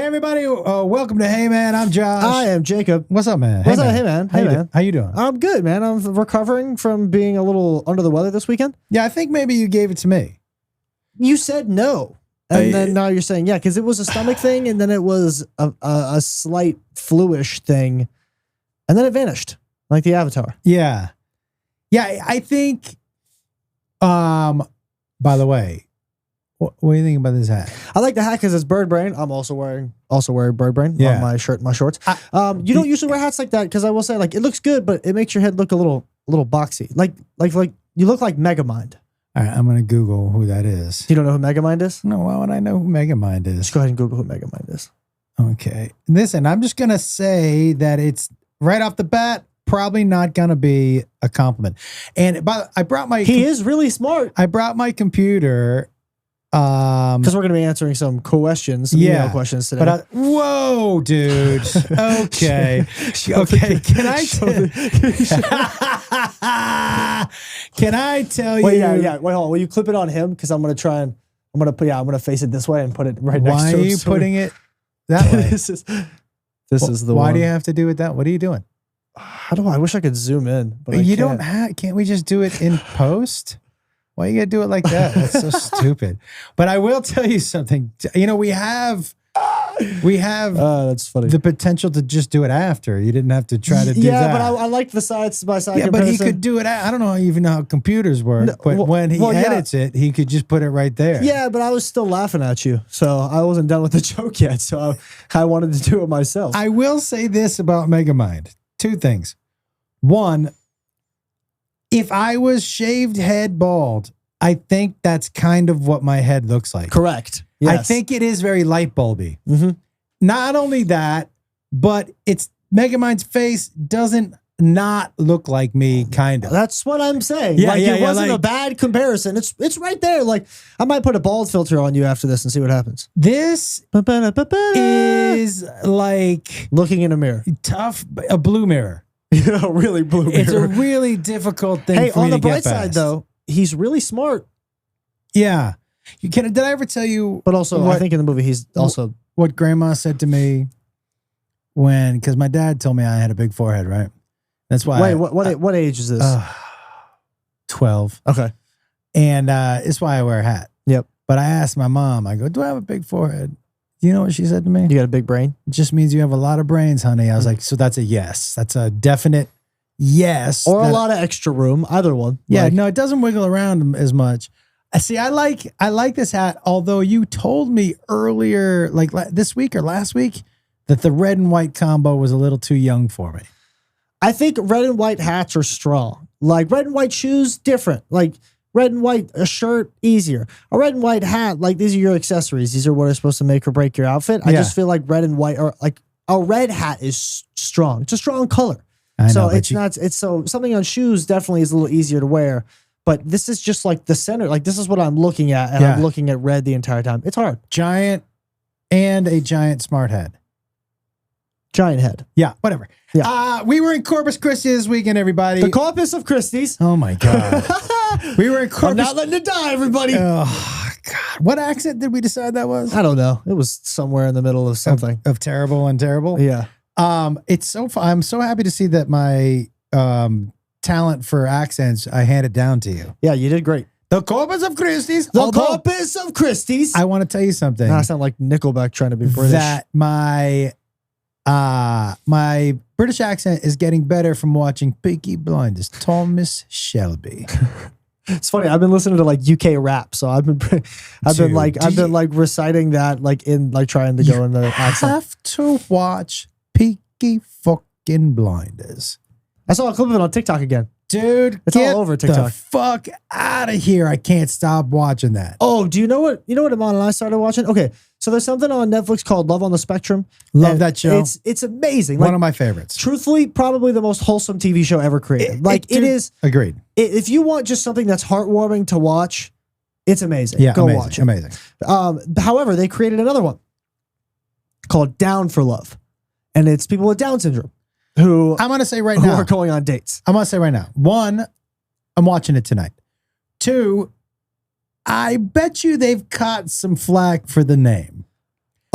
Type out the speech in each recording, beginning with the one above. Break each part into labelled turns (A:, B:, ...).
A: everybody. Welcome to Hey Man. I'm Josh.
B: I am Jacob.
A: What's up, man?
B: What's up? Hey, man. Hey, man.
A: How you doing?
B: I'm good, man. I'm recovering from being a little under the weather this weekend.
A: Yeah, I think maybe you gave it to me.
B: You said no. And then now you're saying, yeah, because it was a stomach thing, and then it was a slight fluish thing, and then it vanished, like the Avatar.
A: Yeah. Yeah, I think, by the way, what do you think about this hat?
B: I like the hat because it's bird brain. I'm also wearing bird brain on my shirt, my shorts. You don't usually wear hats like that because I will say, like, it looks good, but it makes your head look a little boxy. Like you look like Megamind.
A: All right, I'm going to Google who that is.
B: You don't know who Megamind is?
A: No, why would I know who Megamind is?
B: Just go ahead and Google who Megamind is.
A: Okay. Listen, I'm just going to say that it's right off the bat, probably not going to be a compliment. And I brought my...
B: He is really smart.
A: I brought my computer...
B: Because we're going to be answering some questions, email questions today.
A: But whoa, dude. Okay. Okay. Can I tell you?
B: Wait, yeah. Wait, hold on. Will you clip it on him? Because I'm going to try and I'm going to face it this way and put it right next to him.
A: Why are you putting it that way?
B: This is the
A: Why
B: one.
A: do you have to do it that? What are you doing?
B: How do I wish I could zoom in, but
A: you don't have. Can't we just do it in post? Why you gotta do it like that? That's so stupid. But I will tell you something. You know, we have
B: that's funny.
A: The potential to just do it after. You didn't have to try to do that.
B: Yeah, but I like the side by side.
A: Yeah, but he could do it. I don't know even know how computers work. No, but when he edits it, he could just put it right there.
B: Yeah, but I was still laughing at you, so I wasn't done with the joke yet. So I wanted to do it myself.
A: I will say this about Megamind. Two things. One. If I was shaved head bald, I think that's kind of what my head looks like.
B: Correct. Yes.
A: I think it is very light bulby.
B: Mm-hmm.
A: Not only that, but it's Megamind's face doesn't not look like me, kind of.
B: That's what I'm saying.
A: Yeah,
B: it wasn't a bad comparison. It's right there. Like, I might put a bald filter on you after this and see what happens.
A: This is like
B: looking in a mirror.
A: Tough, a blue mirror.
B: Really blue mirror.
A: It's a really difficult thing for me to get past.
B: On the bright side, though, he's really smart.
A: Yeah. Did I ever tell you?
B: But also, I think in the movie, he's also...
A: What Grandma said to me because my dad told me I had a big forehead, right? That's why...
B: Wait, what age is this?
A: 12.
B: Okay.
A: And it's why I wear a hat.
B: Yep.
A: But I asked my mom, I go, do I have a big forehead? You know what she said to me?
B: You got a big brain?
A: It just means you have a lot of brains, honey. I was like, so that's a yes. That's a definite yes.
B: Or a lot of extra room, either one.
A: Yeah, no, it doesn't wiggle around as much. See, I like this hat, although you told me earlier, like this week or last week, that the red and white combo was a little too young for me.
B: I think red and white hats are strong. Like red and white shoes, different. Like red and white, a shirt, easier. A red and white hat, like these are your accessories. These are what are supposed to make or break your outfit. I just feel like red and white are like a red hat is strong. It's a strong color. So something on shoes definitely is a little easier to wear. But this is just like the center. Like this is what I'm looking at, and I'm looking at red the entire time. It's hard.
A: Giant and a giant smart head.
B: Giant head.
A: Yeah, whatever.
B: Yeah.
A: We were in Corpus Christi this weekend, everybody.
B: The Corpus of Christi's.
A: Oh my God. We were in Corpus.
B: I'm not letting it die, everybody.
A: Oh God. What accent did we decide that was?
B: I don't know. It was somewhere in the middle of something.
A: Of terrible and terrible.
B: Yeah.
A: It's so fun. I'm so happy to see that my talent for accents, I handed down to you.
B: Yeah, you did great.
A: The Corpus of Christi's.
B: The Corpus of Christi's.
A: I want to tell you something.
B: I sound like Nickelback trying to be British.
A: That my British accent is getting better from watching Peaky Blinders. Thomas Shelby.
B: It's funny. I've been listening to like UK rap, so I've been reciting that trying to go in the accent.
A: You have to watch Peaky fucking Blinders.
B: I saw a clip of it on TikTok again.
A: Dude,
B: it's all over TikTok.
A: The fuck out of here. I can't stop watching that.
B: Oh, do you know what Maaan and I started watching? Okay, so there's something on Netflix called Love on the Spectrum.
A: Love that show.
B: It's amazing.
A: One of my favorites.
B: Truthfully, probably the most whole,some TV show ever created. It is.
A: Agreed.
B: If you want just something that's heartwarming to watch, it's amazing.
A: Yeah,
B: go watch it.
A: Amazing.
B: However, they created another one called Down for Love, and it's people with Down syndrome. Who
A: I'm going to say right now
B: are going on dates.
A: I'm going to say right now. One, I'm watching it tonight. Two, I bet you they've caught some flack for the name.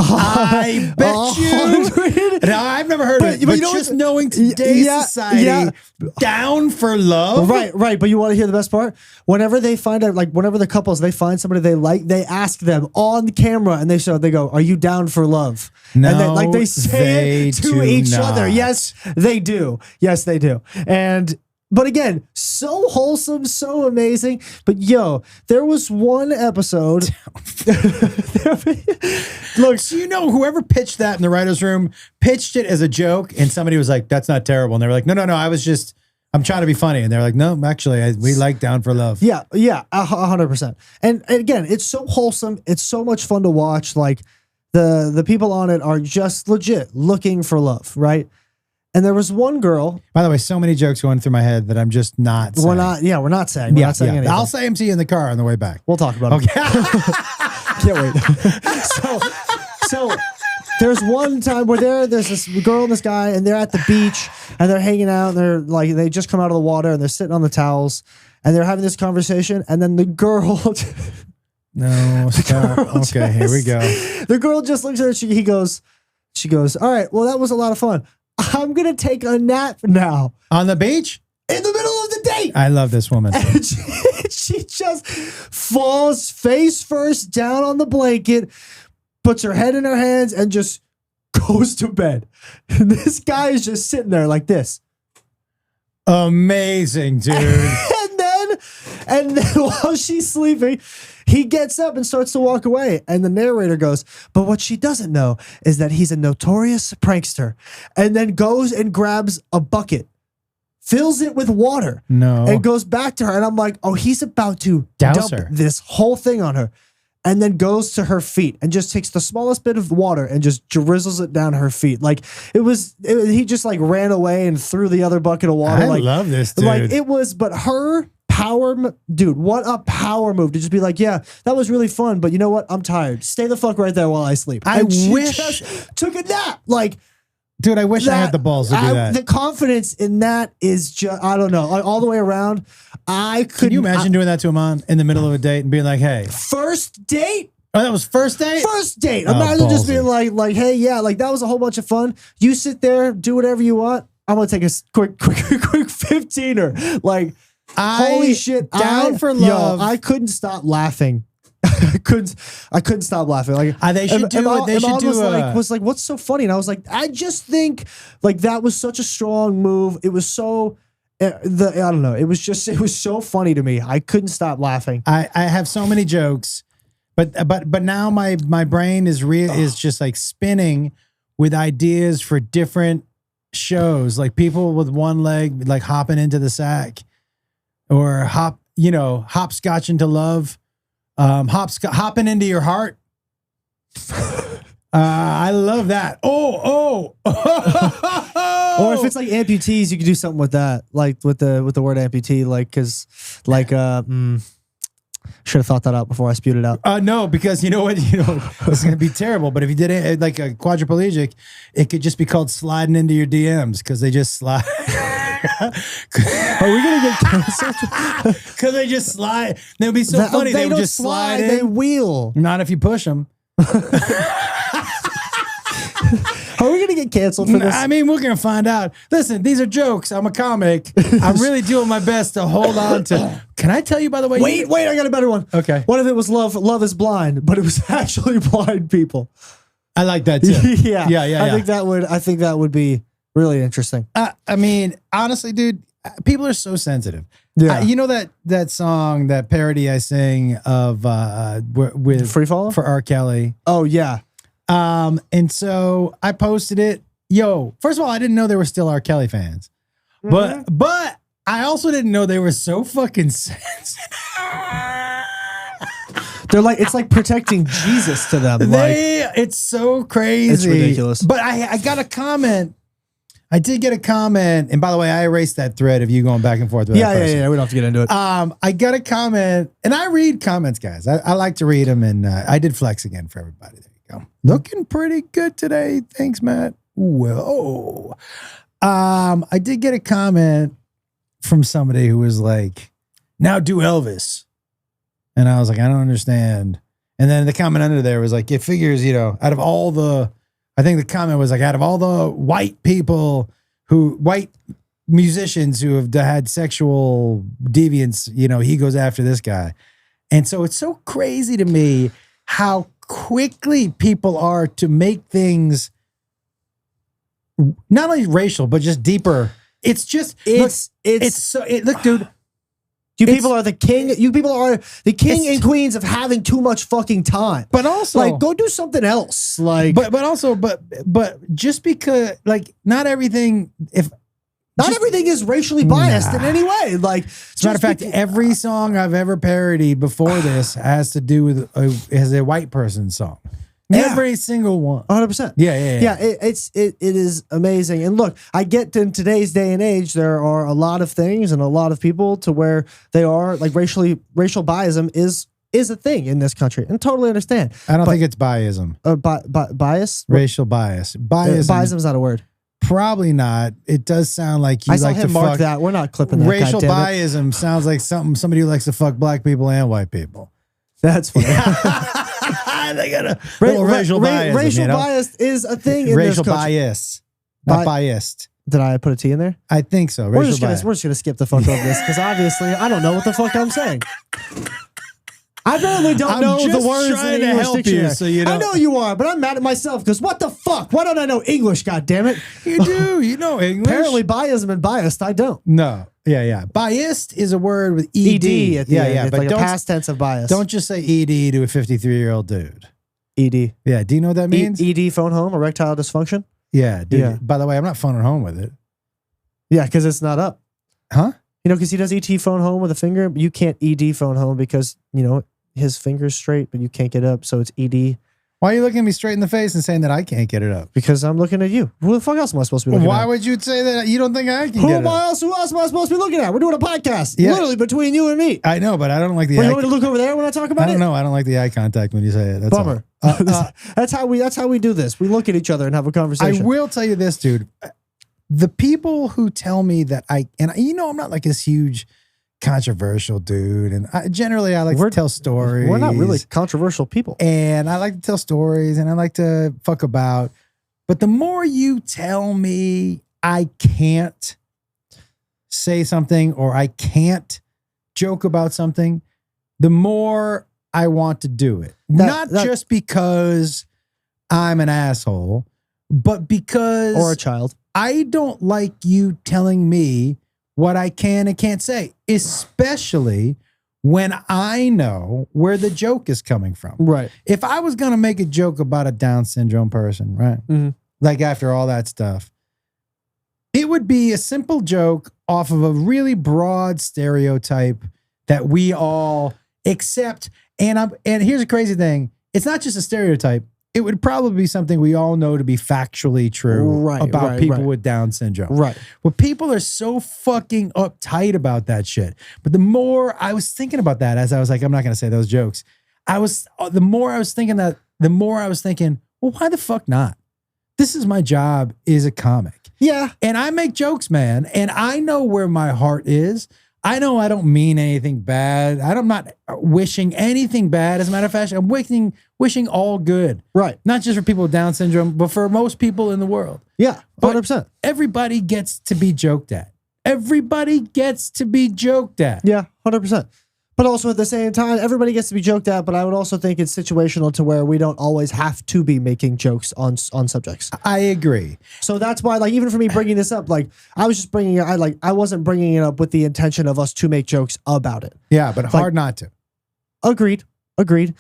A: I bet you. No, I've never heard of it. But
B: you know
A: just
B: what?
A: knowing today's society, down for love.
B: Right. But you want to hear the best part? Whenever they find out, like whenever the couples, they find somebody they like, they ask them on camera and they go, "Are you down for love?"
A: No,
B: and they say it to each other. Yes, they do. Yes, they do. But again, so wholesome, so amazing. But there was one episode.
A: Look, so whoever pitched that in the writer's room pitched it as a joke, and somebody was like, "That's not terrible." And they were like, No, I'm trying to be funny. And they're like, "No, actually, we like Down for Love."
B: Yeah, 100%. And again, it's so wholesome. It's so much fun to watch. Like the people on it are just legit looking for love, right? And there was one girl.
A: By the way, so many jokes going through my head that I'm just not saying.
B: We're not saying. We're not saying anything.
A: I'll say them to you in the car on the way back.
B: We'll talk about it.
A: Okay.
B: Can't wait. So there's one time where there's this girl and this guy, and they're at the beach, and they're hanging out, and they're like, they just come out of the water, and they're sitting on the towels, and they're having this conversation, and then the girl...
A: No, stop. Okay, here we go.
B: The girl just looks at her, she goes, "All right, well, that was a lot of fun. I'm going to take a nap now."
A: On the beach?
B: In the middle of the date.
A: I love this woman.
B: And she just falls face first down on the blanket, puts her head in her hands, and just goes to bed. And this guy is just sitting there like this.
A: Amazing, dude.
B: And then while she's sleeping, he gets up and starts to walk away. And the narrator goes, "But what she doesn't know is that he's a notorious prankster." And then goes and grabs a bucket, fills it with water, and goes back to her. And I'm like, oh, he's about to
A: douse
B: dump
A: her.
B: This whole thing on her. And then goes to her feet and just takes the smallest bit of water and just drizzles it down her feet. Like he just like ran away and threw the other bucket of water.
A: I love this, dude.
B: But her power, dude, what a power move to just be like, "Yeah, that was really fun, but you know what? I'm tired. Stay the fuck right there while I sleep."
A: I wish
B: just took a nap. Like,
A: dude, I wish I had the balls to do that.
B: The confidence in that is just, I don't know, all the way around.
A: Can you imagine doing that to a man in the middle of a date and being like, "Hey,
B: first date."
A: Oh, that was first date?
B: First date. Imagine just being like, "Hey, yeah, like that was a whole bunch of fun. You sit there, do whatever you want. I'm gonna take a quick 15er." Like, holy shit!
A: Down for love.
B: I couldn't stop laughing. I couldn't stop laughing. Like,
A: they should do it. They should do
B: was like, "What's so funny?" And I was like, I just think like that was such a strong move. It was so. I don't know. It was so funny to me. I couldn't stop laughing.
A: I have so many jokes, but now my brain is just like spinning with ideas for different shows, like people with one leg like hopping into the sack, or hopscotch into love, hopping into your heart. I love that. Oh.
B: Or if it's like amputees, you could do something with that, like with the word amputee, like should have thought that out before I spewed it out.
A: No, because you know what, it's going to be terrible. But if you did it like a quadriplegic, it could just be called sliding into your DMs because they just slide.
B: Are we gonna get canceled?
A: Because they just slide. They would be so funny. They would just slide in.
B: They wheel.
A: Not if you push them.
B: Are we going to get canceled for this?
A: I mean, we're going to find out. Listen, these are jokes. I'm a comic. I'm really doing my best to hold on to. Can I tell you, by the way?
B: Wait, I got a better one.
A: Okay.
B: What if it was love is blind, but it was actually blind people?
A: I like that too.
B: Yeah. I think that would be really interesting.
A: I mean, honestly, dude, people are so sensitive.
B: Yeah.
A: You know that song, that parody I sing of with
B: Free Fall
A: for R. Kelly.
B: Oh yeah.
A: And so I posted it. Yo, first of all, I didn't know there were still R. Kelly fans, but I also didn't know they were so fucking sensitive.
B: They're like, it's like protecting Jesus to them.
A: It's so crazy.
B: It's ridiculous.
A: But I got a comment. I did get a comment, and by the way, I erased that thread of you going back and forth with that person.
B: Yeah. We don't have to get into it.
A: I got a comment, and I read comments, guys. I like to read them, and I did flex again for everybody. There you go. Looking pretty good today. Thanks, Matt. Whoa. I did get a comment from somebody who was like, "Now do Elvis," and I was like, "I don't understand." And then the comment under there was like, it figures, out of all the, I think the comment was like, out of all the white musicians who have had sexual deviance, he goes after this guy. And so it's so crazy to me how quickly people are to make things not only racial, but just deeper. It's just, look, dude.
B: You people are the king. You people are the king and queens of having too much fucking time.
A: But also,
B: like, go do something else. Like,
A: but just because, like, not everything.
B: Not everything is racially biased in any way. Like,
A: as a matter of fact, every song I've ever parodied before this has to do with a white person song.
B: Yeah.
A: Every single one.
B: 100%.
A: Yeah.
B: It is amazing. And look, I get in today's day and age, there are a lot of things and a lot of people to where they are like racial biasm is a thing in this country, and totally understand.
A: I don't think it's biasm.
B: Bias?
A: Racial bias. Biasm
B: is not a word.
A: Probably not. It does sound like you like to fuck.
B: That. We're not clipping that.
A: Racial biasm sounds like somebody who likes to fuck black people and white people.
B: That's funny.
A: They got a little racial bias.
B: Racial bias is a thing in
A: racial
B: this country.
A: bias. Not biased.
B: Did I put a T in there?
A: I think so.
B: We're just gonna skip the fuck over this because obviously I don't know what the fuck I'm saying. I barely don't know the words in the English dictionary.
A: So you know.
B: I know you are, but I'm mad at myself because what the fuck? Why don't I know English? God damn it!
A: You do. You know English.
B: Apparently, biasm and biased. I don't.
A: No. Yeah. Biased is a word with ed.
B: At the end. It's
A: but
B: like a past tense of bias.
A: Don't just say ed to a 53-year-old dude.
B: ED.
A: Yeah. Do you know what that means?
B: ED, phone home, erectile dysfunction.
A: Yeah, dude.
B: Yeah.
A: By the way, I'm not phoning home with it.
B: Yeah, because it's not up.
A: Huh?
B: Because he does ET phone home with a finger. But you can't ED phone home because his finger's straight, but you can't get up, so it's ED.
A: Why are you looking at me straight in the face and saying that I can't get it up?
B: Because I'm looking at you. Who the fuck else am I supposed to be looking at?
A: Why would you say that you don't think I can get it up?
B: Who else am I supposed to be looking at? We're doing a podcast. Literally between you and me.
A: I know, but I don't like the
B: you want me to look over there when I talk about it?
A: I don't know. I don't like the eye contact when you say it. That's
B: Bummer. That's how we do this. We look at each other and have a conversation.
A: I will tell you this, dude. The people who tell me that I'm not like this huge controversial dude, and generally I like to tell stories.
B: We're not really controversial people,
A: and I like to tell stories, and I like to fuck about. But the more you tell me I can't say something or I can't joke about something, the more I want to do it. Not just because I'm an asshole, but because
B: or a child.
A: I don't like you telling me what I can and can't say, especially when I know where the joke is coming from.
B: Right.
A: If I was going to make a joke about a Down syndrome person, right?
B: Mm-hmm.
A: Like after all that stuff, it would be a simple joke off of a really broad stereotype that we all accept. And here's a crazy thing. It's not just a stereotype. It would probably be something we all know to be factually true about people with Down syndrome.
B: Right.
A: But people are so fucking uptight about that shit. But the more I was thinking about that, as I was like, I'm not going to say those jokes. The more I was thinking, well, why the fuck not? This is my job as a comic.
B: Yeah.
A: And I make jokes, man. And I know where my heart is. I know I don't mean anything bad. I'm not wishing anything bad. As a matter of fact, I'm wishing all good.
B: Right.
A: Not just for people with Down syndrome, but for most people in the world.
B: Yeah, 100%.
A: Everybody gets to be joked at. Everybody gets to be joked at.
B: Yeah, 100%. But also at the same time, everybody gets to be joked at, but I would also think it's situational to where we don't always have to be making jokes on subjects.
A: I agree.
B: So that's why, like, even for me bringing this up, like, I was just bringing it, I wasn't bringing it up with the intention of us to make jokes about it.
A: Yeah, but hard not to.
B: Agreed.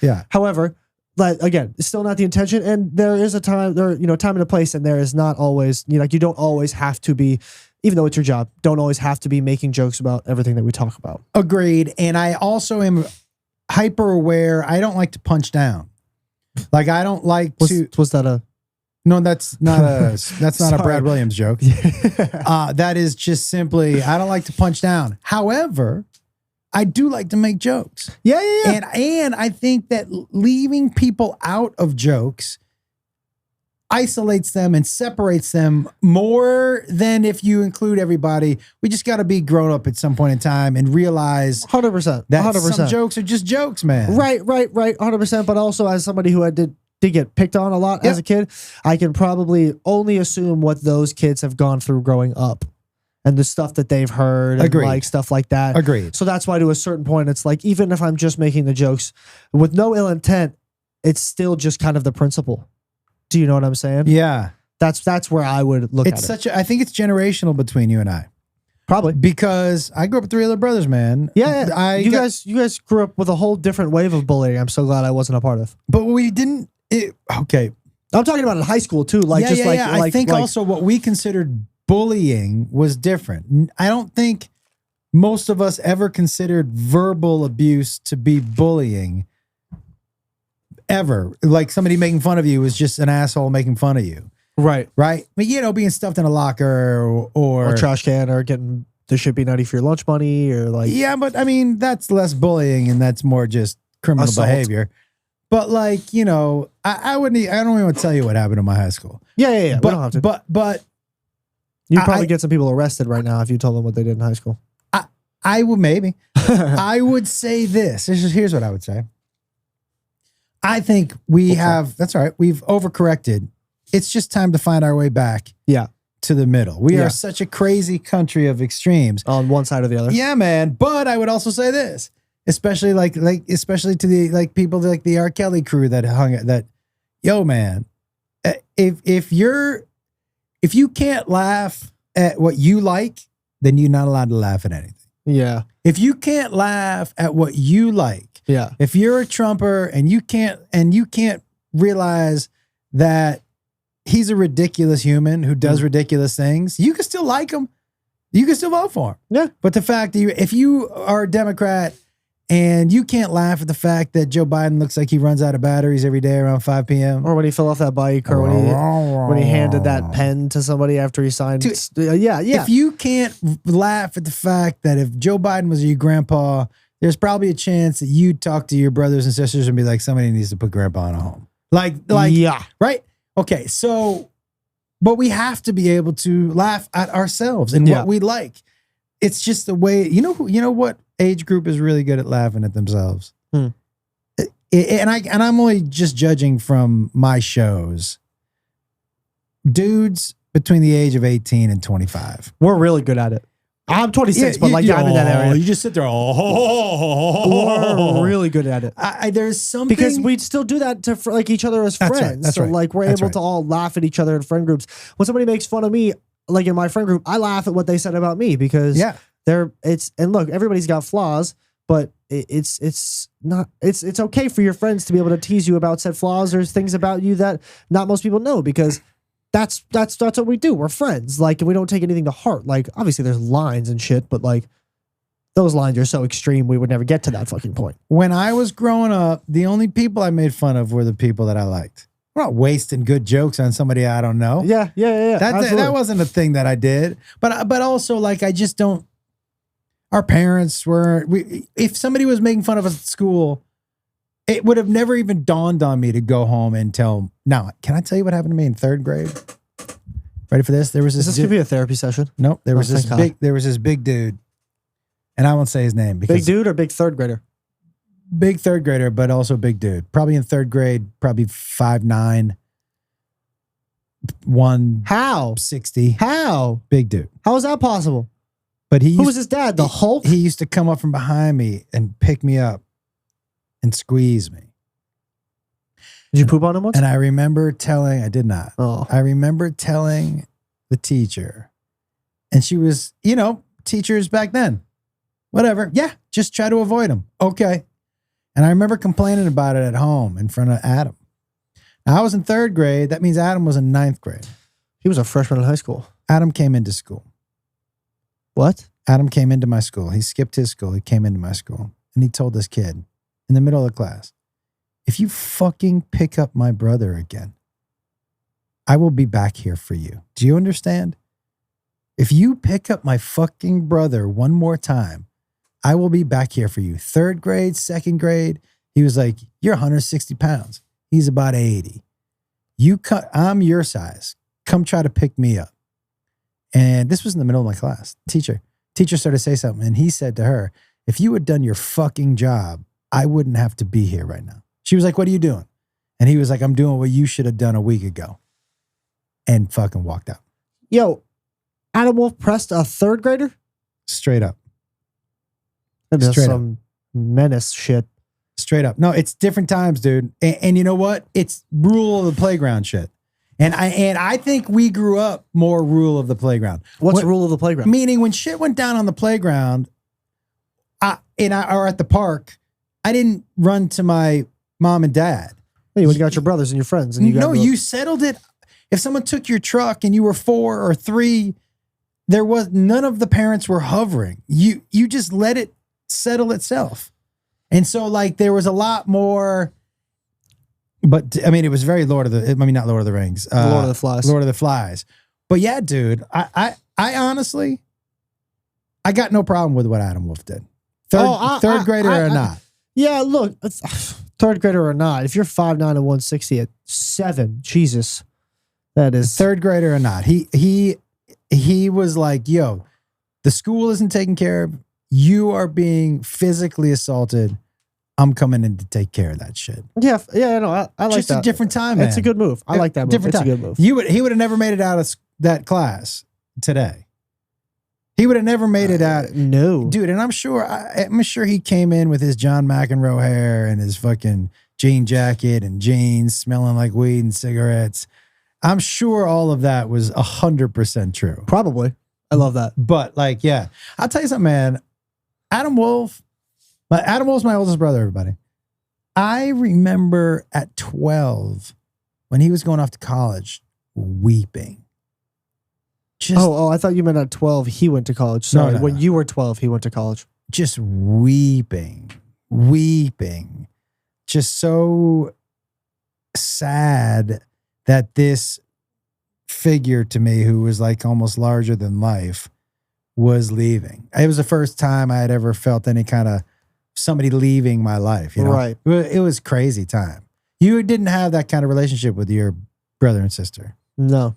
A: Yeah.
B: However, like, again, it's still not the intention, and there is a time, time and a place, and there is not always, you don't always have to be, even though it's your job, don't always have to be making jokes about everything that we talk about.
A: Agreed. And I also am hyper aware. I don't like to punch down. Like, I don't like to.
B: Was that a?
A: No, that's not a Brad Williams joke. That is just simply, I don't like to punch down. However, I do like to make jokes.
B: Yeah.
A: And I think that leaving people out of jokes isolates them and separates them more than if you include everybody. We just got to be grown up at some point in time and realize
B: 100%.
A: that
B: 100%.
A: some jokes are just jokes, man.
B: Right. 100%. But also, as somebody who did get picked on a lot as a kid, I can probably only assume what those kids have gone through growing up and the stuff that they've heard and like stuff like that.
A: Agreed.
B: So that's why to a certain point, it's like, even if I'm just making the jokes with no ill intent, it's still just kind of the principle. Do you know what I'm saying?
A: Yeah.
B: That's where I would look
A: It's
B: at
A: such I think it's generational between you and I.
B: Probably.
A: Because I grew up with 3 other brothers, man.
B: Yeah. You guys grew up with a whole different wave of bullying. I'm so glad I wasn't a part of.
A: But we didn't. Okay.
B: I'm talking about in high school too.
A: I think also what we considered bullying was different. I don't think most of us ever considered verbal abuse to be bullying. Ever. Like somebody making fun of you was just an asshole making fun of you. Right. But being stuffed in a locker or
B: trash can or getting the shit beat out of your lunch money or like.
A: Yeah, but I mean, that's less bullying and that's more just criminal behavior. But like, I don't even want to tell you what happened in my high school.
B: Yeah. We don't have to.
A: But
B: you'd probably get some people arrested right now if you told them what they did in high school.
A: I would maybe. I would say this. Here's what I would say. I think that's all right. We've overcorrected. It's just time to find our way back to the middle. We are such a crazy country of extremes.
B: On one side or the other.
A: Yeah, man. But I would also say this, especially especially to the people like the R. Kelly crew yo, man, if you can't laugh at what you like, then you're not allowed to laugh at anything.
B: Yeah.
A: If you can't laugh at what you like, if you're a Trumper and you can't realize that he's a ridiculous human who does ridiculous things, you can still like him. You can still vote for him.
B: Yeah.
A: But the fact that if you are a Democrat and you can't laugh at the fact that Joe Biden looks like he runs out of batteries every day around 5 p.m.
B: Or when he fell off that bike or when he handed that pen to somebody after he signed. Yeah.
A: If you can't laugh at the fact that if Joe Biden was your grandpa, there's probably a chance that you'd talk to your brothers and sisters and be like, somebody needs to put grandpa in a home. Like,
B: yeah.
A: Right? Okay. So, but we have to be able to laugh at ourselves and what we like. It's just the way, you know what age group is really good at laughing at themselves? And I'm only just judging from my shows. Dudes between the age of 18 and 25.
B: We're really good at it. I'm 26, but I'm in that area.
A: You just sit there.
B: We're really good at it.
A: There's something
B: because we'd still do that to each other as friends.
A: That's right.
B: Like we're able to all laugh at each other in friend groups. When somebody makes fun of me, like in my friend group, I laugh at what they said about me because and look, everybody's got flaws, but it's okay for your friends to be able to tease you about said flaws or things about you that not most people know because that's what we do. We're friends. Like, we don't take anything to heart. Like, obviously there's lines and shit, but like those lines are so extreme we would never get to that fucking point.
A: When I was growing up, the only people I made fun of were the people that I liked. I'm not wasting good jokes on somebody I don't know.
B: Yeah.
A: That wasn't a thing that I did. But also, like, I just don't. Our parents were. If somebody was making fun of us at school, it would have never even dawned on me to go home and tell. Now, can I tell you what happened to me in 3rd grade? Ready for this? There was this.
B: This could be a therapy session.
A: Nope. There was this big dude, and I won't say his name because
B: big dude or big 3rd grader.
A: Big 3rd grader, but also big dude. Probably in 3rd grade, probably 5'9", 160.
B: How?
A: Big dude.
B: How is that possible?
A: But
B: who was his dad? The Hulk?
A: He used to come up from behind me and pick me up and squeeze me.
B: Did you poop on him once?
A: And I remember I did not.
B: Oh.
A: I remember telling the teacher, and she was, teachers back then, whatever. Yeah, just try to avoid him. Okay. And I remember complaining about it at home in front of Adam. Now, I was in 3rd grade. That means Adam was in 9th grade.
B: He was a freshman in high school.
A: Adam came into school.
B: What?
A: Adam came into my school. He skipped his school. He came into my school. And he told this kid in the middle of the class, if you fucking pick up my brother again, I will be back here for you. Do you understand? If you pick up my fucking brother one more time, I will be back here for you. 3rd grade, 2nd grade. He was like, you're 160 pounds. He's about 80. I'm your size. Come try to pick me up. And this was in the middle of my class. Teacher started to say something, and he said to her, if you had done your fucking job, I wouldn't have to be here right now. She was like, what are you doing? And he was like, I'm doing what you should have done a week ago. And fucking walked out.
B: Yo, Adam Wolf pressed a third grader?
A: Straight up.
B: That is
A: Straight
B: some menace shit.
A: Straight up. No, it's different times, dude. And you know what? It's rule of the playground shit. And I think we grew up more rule of the playground.
B: What's the rule of the playground?
A: Meaning when shit went down on the playground, or at the park, I didn't run to my mom and dad.
B: Hey, when you got your brothers and your friends. And
A: you settled it. If someone took your truck and you were 4 or 3, there was none of the parents were hovering. You just let it settle itself. And so like there was a lot more, but I mean it was very not Lord of the Rings.
B: Lord of the Flies.
A: Lord of the Flies. But yeah, dude, I honestly I got no problem with what Adam Wolf did. Third grader or not.
B: Yeah, look, third grader or not, if you're 5'9" and 160 at 7, Jesus. That is
A: third grader or not. He was like, yo, the school isn't taken care of. You are being physically assaulted. I'm coming in to take care of that shit.
B: Yeah, no, I like that.
A: Just a different time, man.
B: It's a good move. I like that move.
A: Different
B: it's
A: time.
B: a good move.
A: He would have never made it out of that class today. He would have never made it out.
B: No.
A: Dude, and I'm sure he came in with his John McEnroe hair and his fucking jean jacket and jeans smelling like weed and cigarettes. I'm sure all of that was 100% true.
B: Probably. I love that.
A: But like, yeah, I'll tell you something, man. Adam Wolf's my oldest brother, everybody. I remember at 12 when he was going off to college, weeping.
B: I thought you meant at 12 he went to college. Sorry,
A: No.
B: when you were 12 he went to college.
A: Just weeping. Just so sad that this figure to me who was like almost larger than life was leaving. It was the first time I had ever felt any kind of somebody leaving my life. You know?
B: Right.
A: It was crazy time. You didn't have that kind of relationship with your brother and sister.
B: No.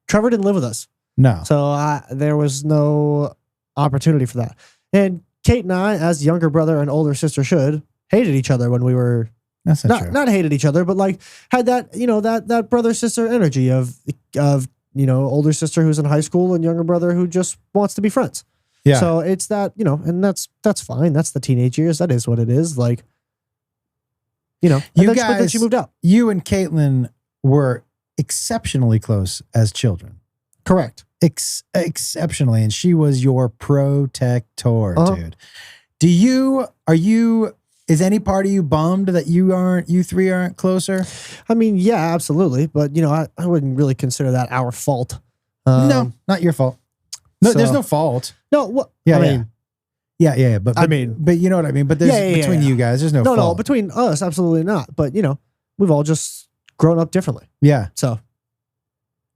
B: Trevor didn't live with us.
A: No.
B: So there was no opportunity for that. And Kate and I, as younger brother and older sister should, hated each other when we were
A: That's not true.
B: Not hated each other, but like had that, that brother sister energy of older sister who's in high school and younger brother who just wants to be friends.
A: Yeah.
B: So it's that, and that's fine. That's the teenage years. That is what it is. Like, but then she moved out.
A: You and Caitlin were exceptionally close as children.
B: Correct.
A: Exceptionally. And she was your protector,
B: Uh-huh.
A: dude. Is any part of you bummed that you three aren't closer?
B: I mean, yeah, absolutely. But, I wouldn't really consider that our fault.
A: No, not your fault. No, there's no fault.
B: No, what?
A: Yeah,
B: I mean,
A: yeah. But you know what I mean? But there's between you guys, there's no fault.
B: No, between us, absolutely not. But, we've all just grown up differently.
A: Yeah.
B: So,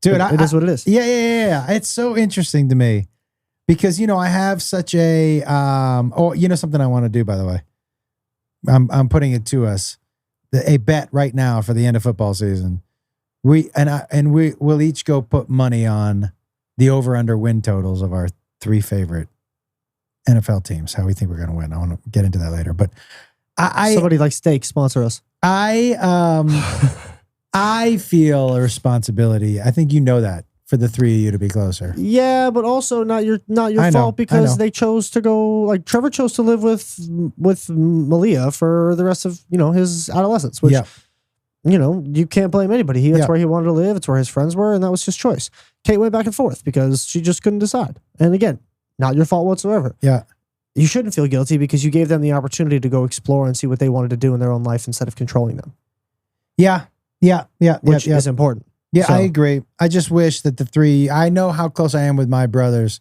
A: dude,
B: it is what it is.
A: Yeah. It's so interesting to me because, I have such a, something I want to do, by the way. I'm putting it to us, a bet right now for the end of football season. We'll each go put money on the over/under win totals of our 3 favorite NFL teams. How we think we're going to win. I want to get into that later, but
B: Somebody like steak sponsor us.
A: I feel a responsibility. I think you know that for the 3 of you to be closer.
B: Yeah, but also not your fault because they chose to go. Like Trevor chose to live with Malia for the rest of his adolescence. Which you can't blame anybody. That's where he wanted to live. It's where his friends were, and that was his choice. Kate went back and forth because she just couldn't decide. And again, not your fault whatsoever.
A: Yeah,
B: you shouldn't feel guilty because you gave them the opportunity to go explore and see what they wanted to do in their own life instead of controlling them.
A: Yeah,
B: which is important.
A: Yeah, I agree. I just wish that the 3, I know how close I am with my brothers.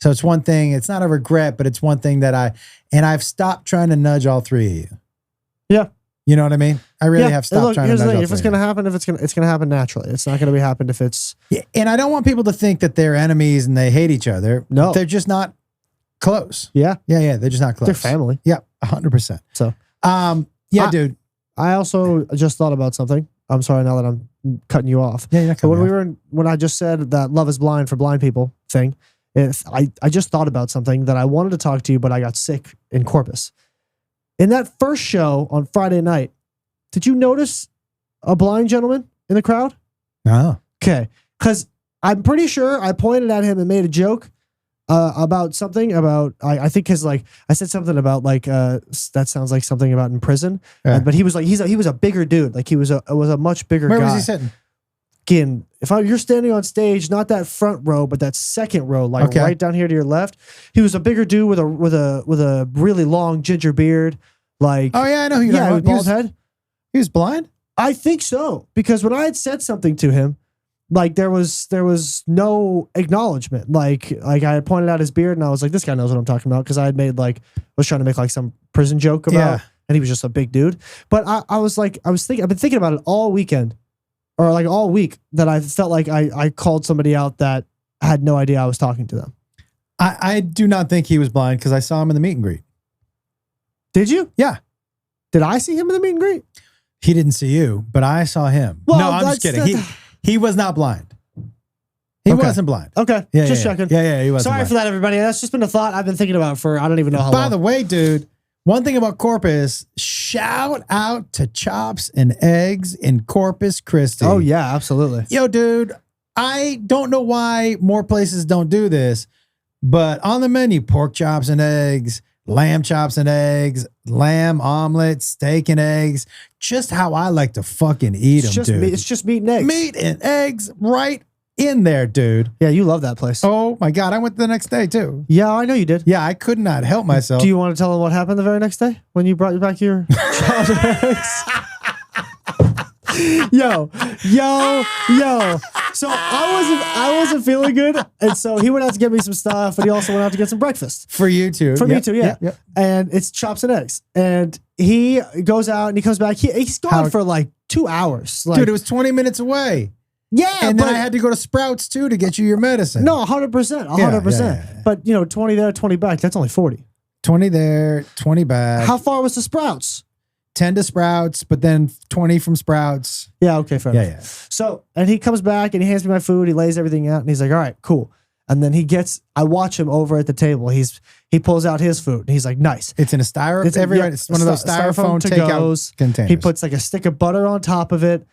A: So it's one thing, it's not a regret, but it's one thing that I've stopped trying to nudge all 3 of you.
B: Yeah.
A: You know what I mean? I really have stopped trying to nudge all 3 of you.
B: If it's going to happen, it's going to happen naturally. It's not going to be happen if it's...
A: Yeah, and I don't want people to think that they're enemies and they hate each other.
B: No.
A: They're just not close.
B: Yeah.
A: Yeah, they're just not close.
B: They're family.
A: Yeah, 100%.
B: So,
A: dude.
B: I also just thought about something. I'm sorry now that I'm cutting you off.
A: Yeah, you're not
B: But
A: coming
B: when I just said that Love is Blind for blind people thing, I just thought about something that I wanted to talk to you, but I got sick in Corpus. In that first show on Friday night, did you notice a blind gentleman in the crowd?
A: No.
B: Okay. Because I'm pretty sure I pointed at him and made a joke about something about, I think because like, I said something about like, that sounds like something about in prison.
A: Yeah.
B: But he was like, he was a bigger dude. Like he was a much bigger guy.
A: Where was he sitting?
B: Again, you're standing on stage, not that front row, but that second row, like right down here to your left. He was a bigger dude with a really long ginger beard. Like,
A: oh yeah, I know who you're talking about.
B: Bald head.
A: He was blind?
B: I think so, because when I had said something to him, like there was no acknowledgement. Like I had pointed out his beard, and I was like, this guy knows what I'm talking about, because I had made was trying to make like some prison joke about, and he was just a big dude. But I was thinking, I've been thinking about it all weekend, or like all week, that I felt like I called somebody out that had no idea I was talking to them.
A: I do not think he was blind because I saw him in the meet and greet.
B: Did you?
A: Yeah.
B: Did I see him in the meet and greet?
A: He didn't see you, but I saw him.
B: Well,
A: no, I'm just kidding. He was not blind. He wasn't blind.
B: Okay. Just checking.
A: Yeah, he wasn't
B: Sorry
A: blind.
B: for that, everybody. That's just been a thought I've been thinking about for I don't even know how long.
A: By the way, dude, one thing about Corpus, shout out to Chops and Eggs in Corpus Christi.
B: Oh, yeah, absolutely.
A: Yo, dude, I don't know why more places don't do this, but on the menu, pork chops and eggs, lamb chops and eggs, lamb omelet, steak and eggs, just how I like to fucking eat them, dude.
B: It's just meat and eggs.
A: Meat and eggs right in there, dude.
B: Yeah, you love that place.
A: Oh my God, I went the next day too.
B: Yeah, I know you did.
A: Yeah, I could not help myself.
B: Do you want to tell them what happened the very next day when you brought back your chopped eggs? Yo. So I wasn't feeling good, and so he went out to get me some stuff, and he also went out to get some breakfast
A: for you too.
B: For me too, yeah. Yep. And it's chops and eggs, and he goes out and he comes back. He's gone for like 2 hours. Like,
A: dude, it was 20 minutes away.
B: Yeah,
A: and then I had to go to Sprouts too to get you your medicine.
B: No, 100%, 100%. Yeah. But 20 there, 20 back. That's only 40.
A: 20 there, 20 back.
B: How far was the Sprouts?
A: 10 to Sprouts, but then 20 from Sprouts.
B: Yeah, okay, fair enough.
A: Yeah.
B: So, and he comes back and he hands me my food. He lays everything out and he's like, all right, cool. And then I watch him over at the table. He pulls out his food and he's like, nice.
A: It's in a styrofoam. It's one of those styrofoam takeout containers.
B: He puts like a stick of butter on top of it.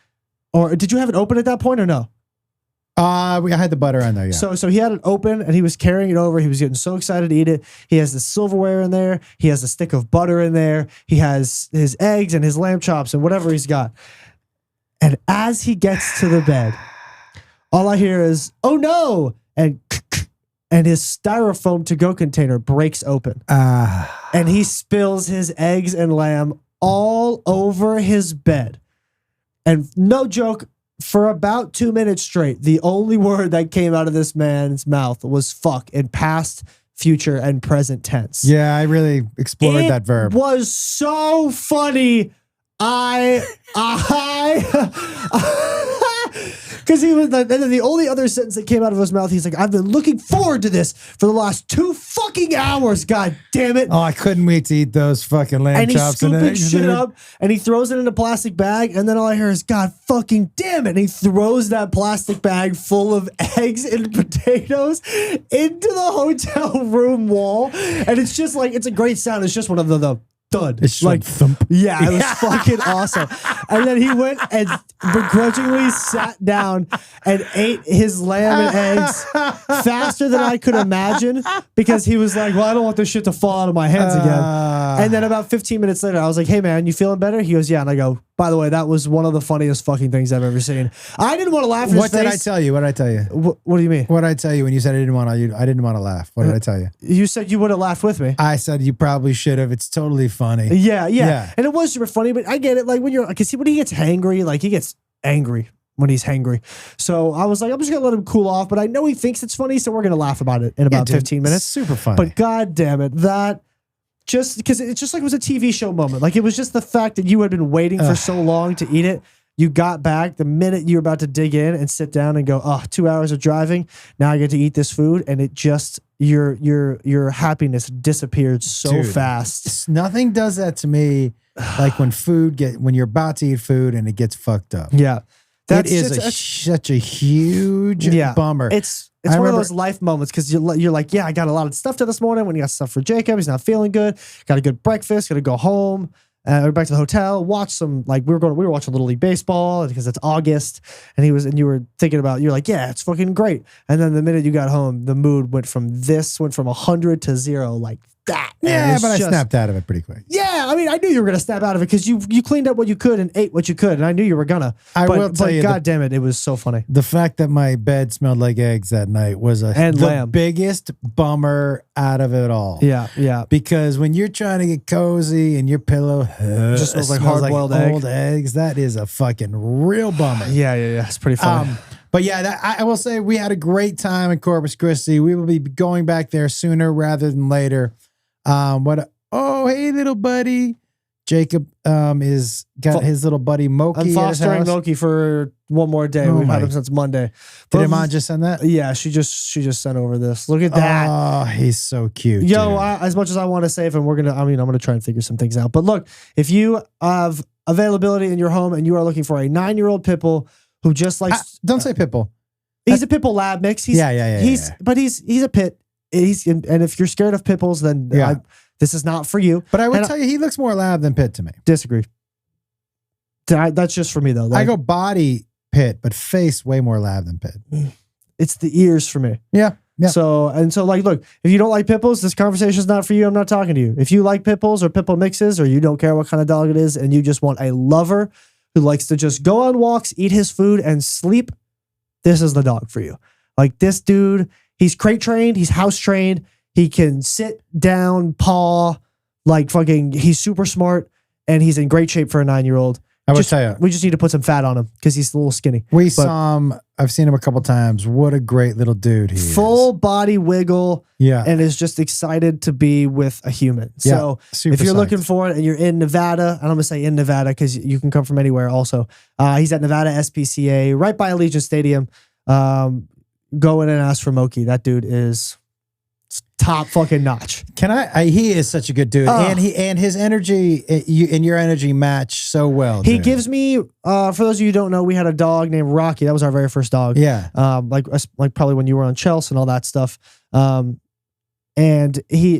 B: Or did you have it open at that point or no?
A: I had the butter on there, yeah.
B: So he had it open and he was carrying it over. He was getting so excited to eat it. He has the silverware in there. He has a stick of butter in there. He has his eggs and his lamb chops and whatever he's got. And as he gets to the bed, all I hear is, oh no! And his styrofoam to-go container breaks open. And he spills his eggs and lamb all over his bed. And no joke, for about 2 minutes straight, the only word that came out of this man's mouth was fuck in past, future, and present tense.
A: Yeah, I really explored that verb.
B: It was so funny. Because he was like, and then the only other sentence that came out of his mouth, he's like, I've been looking forward to this for the last 2 fucking hours. God damn it.
A: Oh, I couldn't wait to eat those fucking lamb chops.
B: And he's scooping shit up and he throws it in a plastic bag. And then all I hear is, God fucking damn it. And he throws that plastic bag full of eggs and potatoes into the hotel room wall. And it's just like, it's a great sound. It's just one of the thud.
A: It's like thump.
B: Yeah, it was fucking awesome. And then he went and begrudgingly sat down and ate his lamb and eggs faster than I could imagine because he was like, well, I don't want this shit to fall out of my hands again. And then about 15 minutes later, I was like, hey man, you feeling better? He goes, yeah. And I go, by the way, that was one of the funniest fucking things I've ever seen. I didn't want to laugh at his face.
A: What did I tell you? What did I tell you?
B: What do you mean?
A: What did I tell you when you said I didn't want to laugh? What did I tell you?
B: You said you would have laughed with me.
A: I said you probably should have. It's totally funny.
B: Yeah. And it was super funny, but I get it. Like when when he gets hangry, like he gets angry when he's hangry. So I was like, I'm just going to let him cool off, but I know he thinks it's funny, so we're going to laugh about it in about 15 minutes.
A: Super funny.
B: But God damn it, that just because it's just like it was a TV show moment. Like it was just the fact that you had been waiting for so long to eat it. You got back the minute you were about to dig in and sit down and go, oh, 2 hours of driving. Now I get to eat this food. And it just, your happiness disappeared so fast.
A: Nothing does that to me like when you're about to eat food and it gets fucked up.
B: Yeah. That's
A: it is such a huge bummer.
B: It's one of those life moments because you're like, yeah, I got a lot of stuff to this morning. When you got stuff for Jacob, he's not feeling good. Got a good breakfast. Got to go home. We're back to the hotel. Watch some we were watching Little League baseball because it's August, and you were thinking about, you're like, yeah, it's fucking great. And then the minute you got home, the mood went from 100 to 0 like that.
A: Yeah, but I snapped out of it pretty quick.
B: Yeah, I mean, I knew you were gonna snap out of it because you cleaned up what you could and ate what you could, and I knew you were gonna.
A: I will tell you,
B: God damn it, it was so funny.
A: The fact that my bed smelled like eggs that night was the biggest bummer out of it all.
B: Yeah.
A: Because when you're trying to get cozy and your pillow
B: just smells like hard-boiled
A: old eggs, that is a fucking real bummer.
B: Yeah. It's pretty funny.
A: But yeah, I will say we had a great time in Corpus Christi. We will be going back there sooner rather than later. Hey, little buddy. Jacob is got his little buddy Moki.
B: I'm fostering Moki for one more day. We've had him since Monday.
A: Did Maaan just send that?
B: Yeah, she just sent over this. Look at that.
A: Oh, he's so cute.
B: Yo, as much as I want to save him, I'm gonna try and figure some things out. But look, if you have availability in your home and you are looking for a 9-year-old pit bull who just likes,
A: don't say pit bull.
B: He's a pit bull lab mix. He's a pit. And if you're scared of pit bulls, then this is not for you.
A: But I would tell you, he looks more lab than pit to me.
B: Disagree. That's just for me though.
A: I go body pit, but face way more lab than pit.
B: It's the ears for me.
A: Yeah.
B: So like, look, if you don't like pit bulls, this conversation is not for you. I'm not talking to you. If you like pit bulls or pit bull mixes, or you don't care what kind of dog it is, and you just want a lover who likes to just go on walks, eat his food, and sleep, this is the dog for you. Like this dude. He's crate trained. He's house trained. He can sit down, paw, like fucking. He's super smart, and he's in great shape for a 9-year-old.
A: I would tell you,
B: we just need to put some fat on him because he's a little skinny.
A: Saw him. I've seen him a couple times. What a great little dude he is.
B: Full body wiggle.
A: Yeah,
B: and is just excited to be with a human. So if you're looking for it and you're in Nevada, and I'm gonna say in Nevada because you can come from anywhere. Also, he's at Nevada SPCA, right by Allegiant Stadium. Go in and ask for Moki. That dude is top fucking notch.
A: He is such a good dude, and his energy and your energy match so well.
B: He gives me. For those of you who don't know, we had a dog named Rocky. That was our very first dog.
A: Yeah.
B: Like probably when you were on Chelsea and all that stuff. And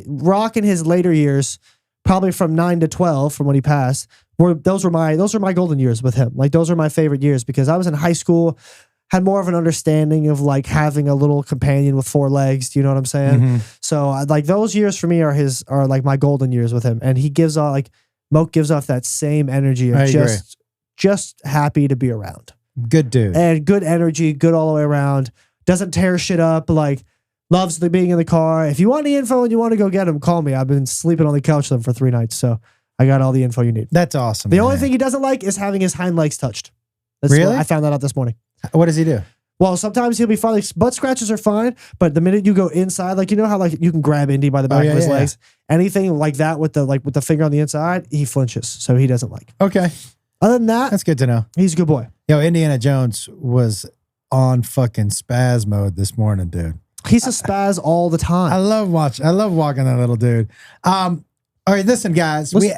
B: Rock in his later years, probably from 9 to 12, from when he passed, those were my golden years with him. Like those are my favorite years because I was in high school. Had more of an understanding of like having a little companion with 4 legs. Do you know what I'm saying?
A: Mm-hmm.
B: So like those years for me are like my golden years with him. And he gives off Moke gives off that same energy of just happy to be around.
A: Good dude.
B: And good energy, good all the way around. Doesn't tear shit up. Like loves being in the car. If you want any info and you want to go get him, call me. I've been sleeping on the couch with him for 3 nights. So I got all the info you need.
A: That's awesome.
B: The only thing he doesn't like is having his hind legs touched.
A: Really?
B: I found that out this morning.
A: What does he do?
B: Well, sometimes he'll be fine. Like, butt scratches are fine, but the minute you go inside, like you know how like you can grab Indy by the back of his legs, anything like that with the finger on the inside, he flinches, so he doesn't like.
A: Okay.
B: Other than that,
A: that's good to know.
B: He's a good boy.
A: Yo, Indiana Jones was on fucking spaz mode this morning, dude.
B: He's a spaz all the time.
A: I love walking that little dude. All right, listen, guys. We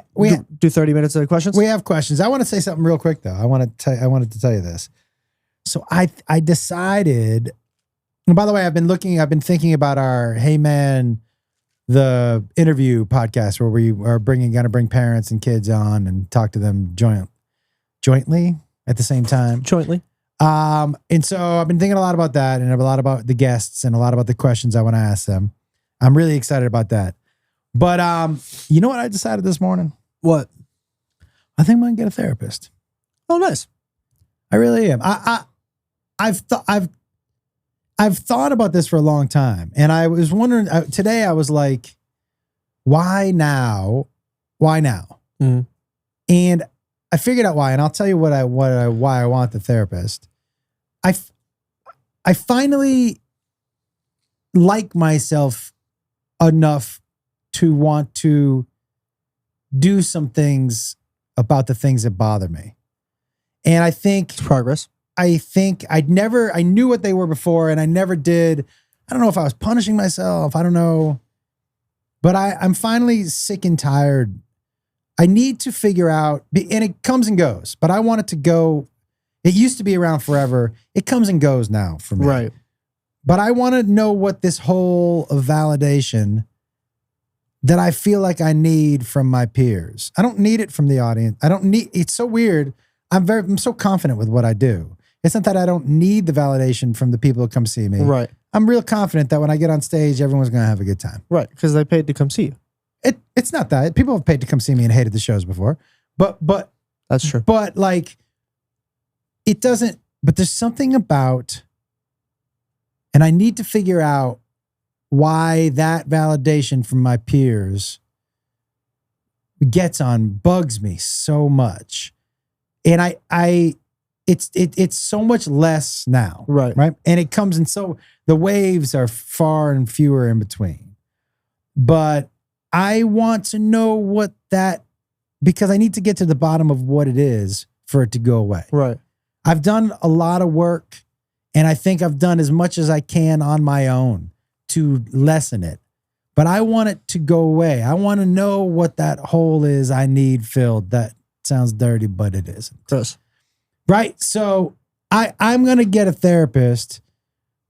B: do 30 minutes of questions.
A: We have questions. I want to say something real quick though. I wanted to tell you this. So I decided. And by the way, I've been thinking about our Hey Man, the interview podcast where we are going to bring parents and kids on and talk to them jointly at the same time.
B: Jointly.
A: And so I've been thinking a lot about that and a lot about the guests and a lot about the questions I want to ask them. I'm really excited about that. But you know what I decided this morning?
B: What?
A: I think I'm gonna get a therapist.
B: Oh, nice.
A: I really am. I've thought about this for a long time, and I was wondering today. I was like, why now? Why now?
B: Mm.
A: And I figured out why, and I'll tell you why I want the therapist. I finally like myself enough to want to do some things about the things that bother me. And I think
B: it's progress.
A: I think I knew what they were before and I never did. I don't know if I was punishing myself. I don't know. But I'm finally sick and tired. I need to figure out, and it comes and goes, but I want it to go It used to be around forever. It comes and goes now for me.
B: Right.
A: But I want to know what this whole validation that I feel like I need from my peers. I don't need it from the audience. It's so weird. I'm so confident with what I do. It's not that I don't need the validation from the people who come see me.
B: Right.
A: I'm real confident that when I get on stage, everyone's going to have a good time.
B: Right. Because they paid to come see you.
A: It's not that. People have paid to come see me and hated the shows before. But
B: That's true.
A: But like, it doesn't, but there's something about, and I need to figure out why that validation from my peers bugs me so much. And it's so much less now.
B: Right.
A: Right. And it comes in the waves are far and fewer in between. But I want to know because I need to get to the bottom of what it is for it to go away.
B: Right.
A: I've done a lot of work, and I think I've done as much as I can on my own to lessen it. But I want it to go away. I want to know what that hole is I need filled. That sounds dirty, but it isn't.
B: Yes.
A: Right? So I'm going to get a therapist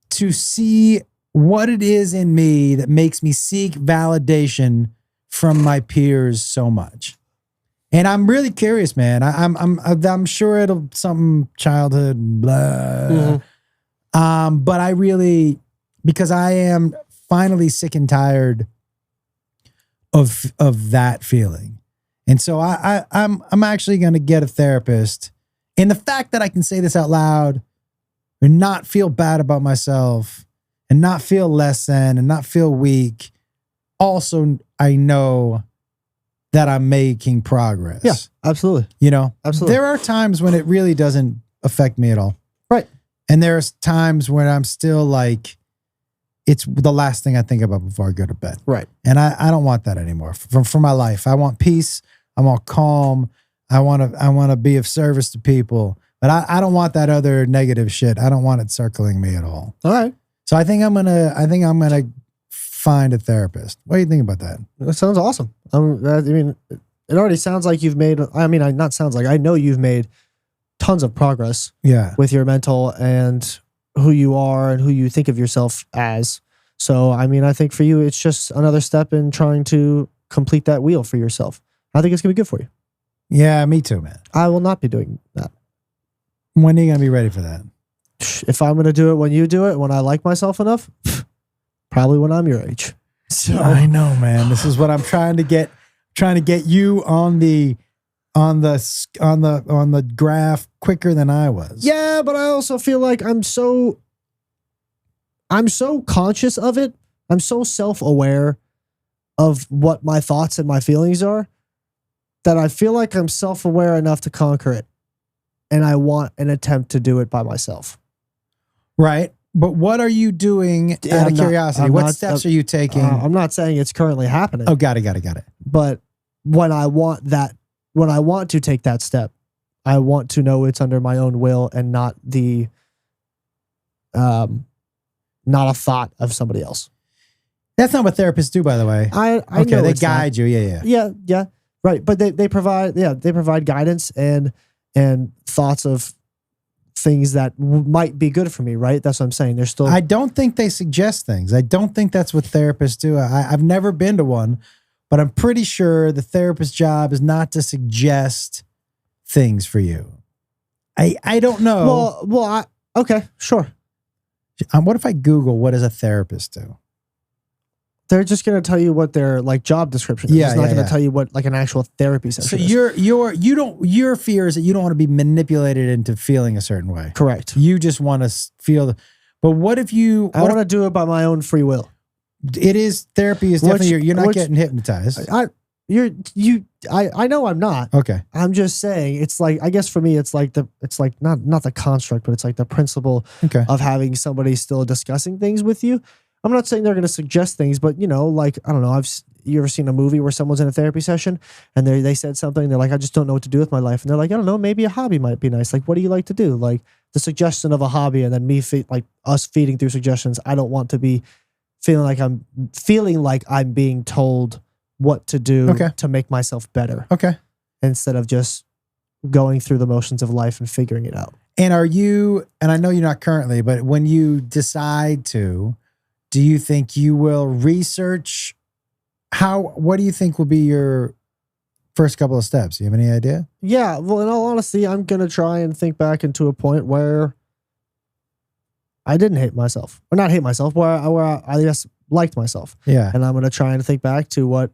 A: to see what it is in me that makes me seek validation from my peers so much. And I'm really curious, man. I'm sure it'll something childhood, blah. But I really, because I am finally sick and tired of that feeling. And so I'm actually going to get a therapist. And the fact that I can say this out loud and not feel bad about myself and not feel less than and not feel weak. Also, I know that I'm making progress.
B: Yeah, absolutely.
A: You know,
B: Absolutely.
A: there are times when it really doesn't affect me at all.
B: Right.
A: And there's times when I'm still like, it's the last thing I think about before I go to bed.
B: Right.
A: And I don't want that anymore for my life. I want peace. I want calm. I want to be of service to people. But I don't want that other negative shit. I don't want it circling me at all.
B: All right.
A: So I think I'm gonna find a therapist. What do you think about that?
B: That sounds awesome. I mean, it already sounds like you've made, not sounds like, I know you've made tons of progress
A: Yeah.
B: with your mental and who you are and who you think of yourself as. So, I mean, I think for you, it's just another step in trying to complete that wheel for yourself. I think it's going to be good for you.
A: Yeah, me too, man.
B: I will not be doing that.
A: When are you gonna be ready for that?
B: If I'm going to do it when you do it, when I like myself enough, probably when I'm your age. So
A: I know, man. This is what I'm trying to get you on the graph quicker than I was.
B: yeah, but I also feel like I'm so conscious of it. I'm so self-aware of what my thoughts and my feelings are that I feel like I'm self-aware enough to conquer it. And I want an attempt to do it by myself.
A: Right. But what are you doing out of curiosity? What steps are you taking?
B: I'm not saying it's currently happening.
A: Oh, got it.
B: But when I want to take that step, I want to know it's under my own will and not not a thought of somebody else.
A: That's not what therapists do, by the way.
B: I
A: okay,
B: know
A: they
B: it's not.
A: guide you. Yeah.
B: Right. But they provide guidance and thoughts of things that might be good for me, right? That's what I'm saying. There's still.
A: I don't think they suggest things. I don't think that's what therapists do. I've never been to one, but I'm pretty sure the therapist's job is not to suggest things for you. I don't know.
B: Okay, sure.
A: What if I Google what does a therapist do?
B: They're just going to tell you what their like job description is.
A: Yeah,
B: it's not
A: yeah,
B: going to
A: yeah.
B: tell you what like an actual therapy
A: So
B: session is.
A: your fear is that you don't want to be manipulated into feeling a certain way.
B: Correct.
A: You just want to feel. But what if you?
B: I want to do it by my own free will.
A: It is therapy is definitely you're not getting hypnotized.
B: I know I'm not.
A: Okay.
B: I'm just saying it's like, I guess for me it's like not the construct, but it's like the principle
A: Okay.
B: of having somebody still discussing things with you. I'm not saying they're going to suggest things, but you know, like, I don't know, you ever seen a movie where someone's in a therapy session and they said something, they're like, I just don't know what to do with my life. And they're like, I don't know, maybe a hobby might be nice. Like, what do you like to do? Like the suggestion of a hobby and then us feeding through suggestions. I don't want to be feeling like I'm being told what to do to make myself better.
A: Okay.
B: Instead of just going through the motions of life and figuring it out.
A: And are you, and I know you're not currently, but when you decide to, do you think you will research what do you think will be your first couple of steps? Do you have any idea?
B: Yeah. Well, in all honesty, I'm going to try and think back into a point where I didn't hate myself, or not hate myself, where I just liked myself.
A: Yeah.
B: And I'm going to try and think back to what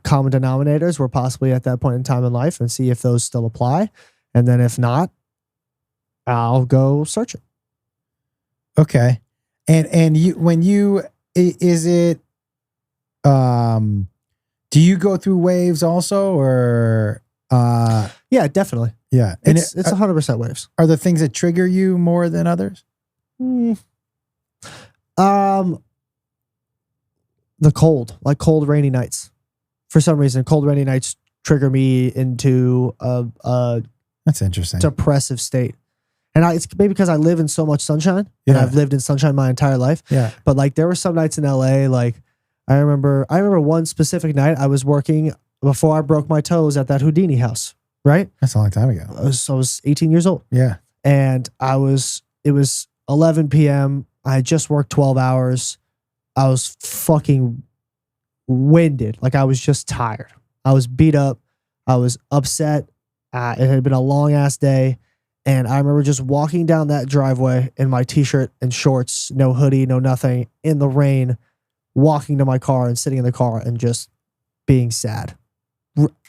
B: common denominators were possibly at that point in time in life and see if those still apply. And then if not, I'll go search it.
A: Okay. And you, when you, is it, do you go through waves also, or,
B: Yeah, definitely.
A: yeah. And
B: It's 100% waves.
A: are there things that trigger you more than others?
B: The cold, like cold, rainy nights. For some reason, cold, rainy nights trigger me into a
A: That's interesting.
B: depressive state. And it's maybe because I live in so much sunshine, and
A: Yeah.
B: I've lived in sunshine my entire life.
A: Yeah.
B: But like there were some nights in LA, like I remember one specific night I was working before I broke my toes at that Houdini house, right?
A: That's a long time ago.
B: I was 18 years old,
A: Yeah.
B: and it was 11 p.m. I had just worked 12 hours. I was fucking winded. Like I was just tired. I was beat up. I was upset. It had been a long ass day. And I remember just walking down that driveway in my t-shirt and shorts, no hoodie, no nothing, in the rain, walking to my car and sitting in the car and just being sad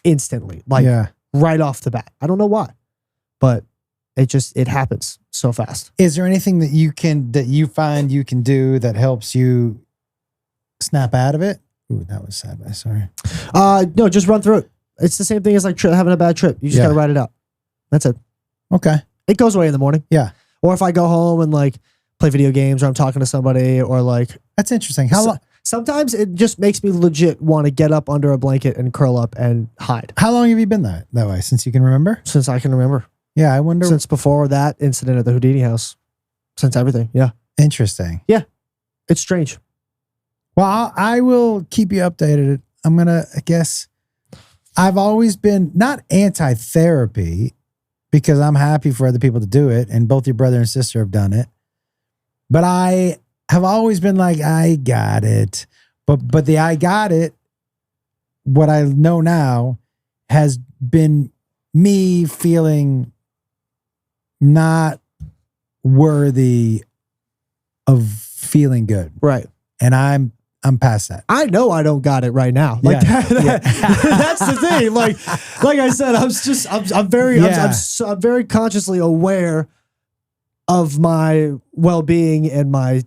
B: instantly, like
A: yeah.
B: right off the bat. I don't know why, but it happens so fast.
A: Is there anything that you find you can do that helps you snap out of it? Ooh, that was sad. Sorry.
B: No, just run through it. It's the same thing as like having a bad trip. You just gotta write it out. That's it.
A: Okay.
B: It goes away in the morning.
A: Yeah.
B: Or if I go home and like play video games, or I'm talking to somebody, or like
A: That's interesting. How long?
B: Sometimes it just makes me legit want to get up under a blanket and curl up and hide.
A: How long have you been that way? Since you can remember?
B: Since I can remember.
A: Yeah, I wonder.
B: Since before that incident at the Houdini house. Since everything. Yeah.
A: Interesting.
B: Yeah. It's strange.
A: Well, I will keep you updated. I'm gonna. I guess I've always been not anti-therapy, because I'm happy for other people to do it, and both your brother and sister have done it. But I have always been like, I got it. But the I got it, what I know now, has been me feeling not worthy of feeling good.
B: Right.
A: And I'm past that.
B: I know I don't got it right now. Like
A: Yeah.
B: that's the thing. Like I said, I'm very consciously aware of my well-being and my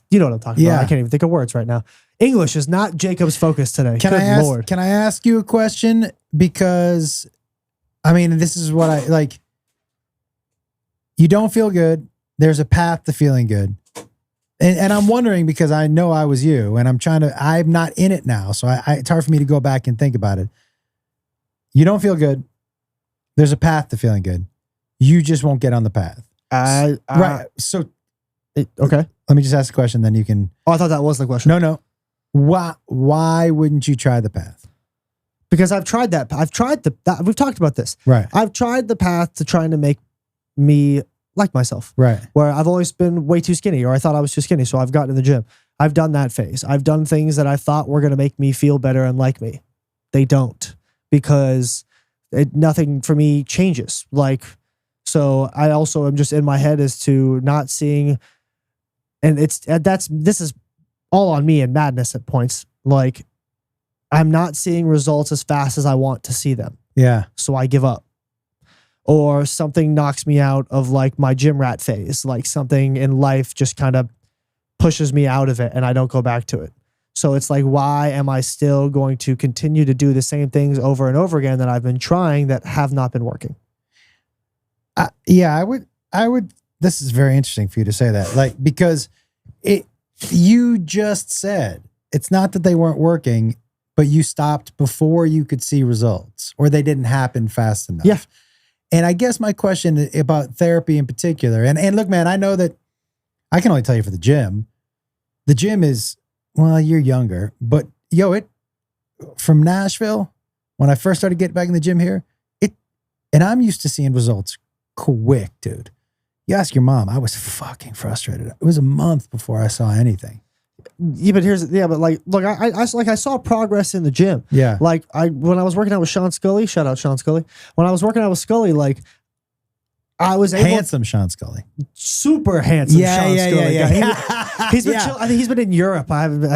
B: you know what I'm talking about. I can't even think of words right now. English is not Jacob's focus today. Good Lord.
A: Can I ask you a question? Because I mean, this is what I like. You don't feel good. There's a path to feeling good. And I'm wondering, because I know I was you, and I'm not in it now. So it's hard for me to go back and think about it. You don't feel good. There's a path to feeling good. You just won't get on the path. Right. So,
B: okay.
A: Let me just ask a question, then you can.
B: Oh, I thought that was the question.
A: No. Why wouldn't you try the path?
B: Because I've tried that. We've talked about this.
A: Right.
B: I've tried the path to trying to make me like myself.
A: Right.
B: Where I've always been way too skinny, or I thought I was too skinny. So I've gotten in the gym. I've done that phase. I've done things that I thought were going to make me feel better and like me. They don't, because nothing for me changes. Like, so I also am just in my head as to not seeing, and this is all on me and madness at points. Like, I'm not seeing results as fast as I want to see them.
A: Yeah.
B: So I give up. Or something knocks me out of like my gym rat phase. Like something in life just kind of pushes me out of it and I don't go back to it. So it's like, why am I still going to continue to do the same things over and over again that I've been trying that have not been working?
A: Yeah, I would, this is very interesting for you to say that. Like, because you just said, it's not that they weren't working, but you stopped before you could see results, or they didn't happen fast enough.
B: Yeah.
A: And I guess my question about therapy in particular, and look, man, I know that I can only tell you for the gym is, well, you're younger, but from Nashville, when I first started getting back in the gym here, and I'm used to seeing results quick, dude. You ask your mom. I was fucking frustrated. It was a month before I saw anything.
B: Yeah, but like, look, I saw progress in the gym.
A: Yeah.
B: Like when I was working out with Sean Scully, shout out Sean Scully. When I was working out with Scully, like I was able,
A: Handsome Sean Scully.
B: super handsome. Sean Scully.
A: Yeah.
B: He's been chill. I think he's been in Europe.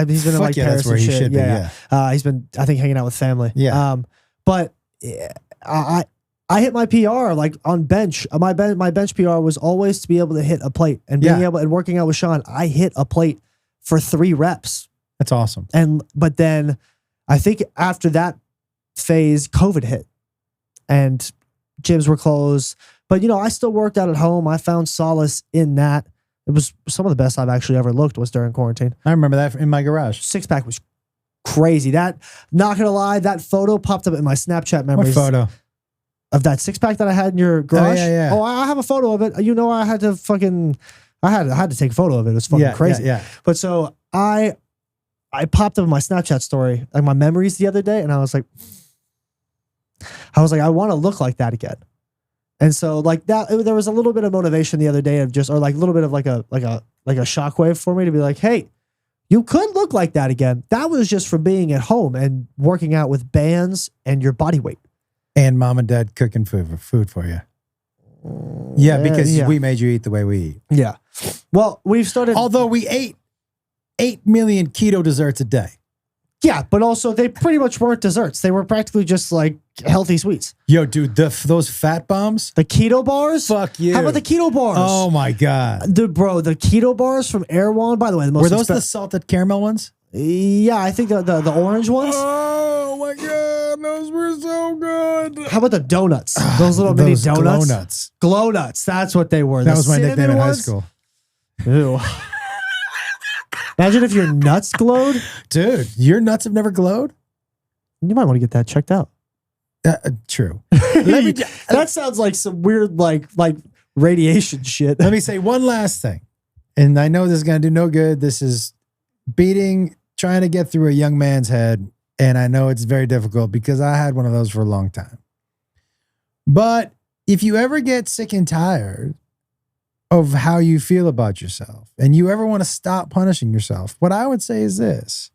B: He's been in like Paris
A: that's where
B: and
A: he
B: shit.
A: should be. Yeah.
B: He's been, I think, hanging out with family.
A: Yeah.
B: But I hit my PR like on bench. My bench PR was always to be able to hit a plate and being able and working out with Sean. I hit a plate for 3 reps.
A: That's awesome.
B: But then I think after that phase, COVID hit and gyms were closed. But you know, I still worked out at home. I found solace in that. It was some of the best I've actually ever looked was during quarantine.
A: I remember that in my garage.
B: 6-pack was crazy. That, not gonna lie, that photo popped up in my Snapchat
A: What
B: memories.
A: photo?
B: Of that 6-pack that I had in your garage.
A: Yeah.
B: Oh, I have a photo of it. You know, I had to take a photo of it. It was fucking crazy.
A: Yeah.
B: But so I popped up in my Snapchat story, like my memories the other day, and I was like, I want to look like that again. And so like that, there was a little bit of motivation the other day of just, or like a little bit of like a shockwave for me to be like, hey, you could look like that again. That was just for being at home and working out with bands and your body weight.
A: And mom and dad cooking food for you. Yeah, because we made you eat the way we eat.
B: Yeah. Well, we've started.
A: Although we ate 8 million keto desserts a day.
B: Yeah, but also they pretty much weren't desserts. They were practically just like healthy sweets.
A: Yo, dude, those fat bombs.
B: The keto bars?
A: Fuck you.
B: How about the keto bars?
A: Oh my God.
B: Dude, bro, the keto bars from Erewhon, by the way, the most
A: Were those the salted caramel ones?
B: Yeah, I think the orange ones.
A: Oh my God, those were so good.
B: How about the donuts? Those little mini donuts?
A: Glow nuts.
B: Glow nuts, that's what they were.
A: That
B: The
A: was my nickname in high
B: ones?
A: school.
B: Ew. Imagine if your nuts glowed.
A: Dude, your nuts have never glowed?
B: You might want to get that checked out.
A: True.
B: That sounds like some weird like radiation shit.
A: Let me say one last thing. And I know this is going to do no good. This is trying to get through a young man's head. And I know it's very difficult because I had one of those for a long time. But if you ever get sick and tired of how you feel about yourself and you ever want to stop punishing yourself, what I would say is this.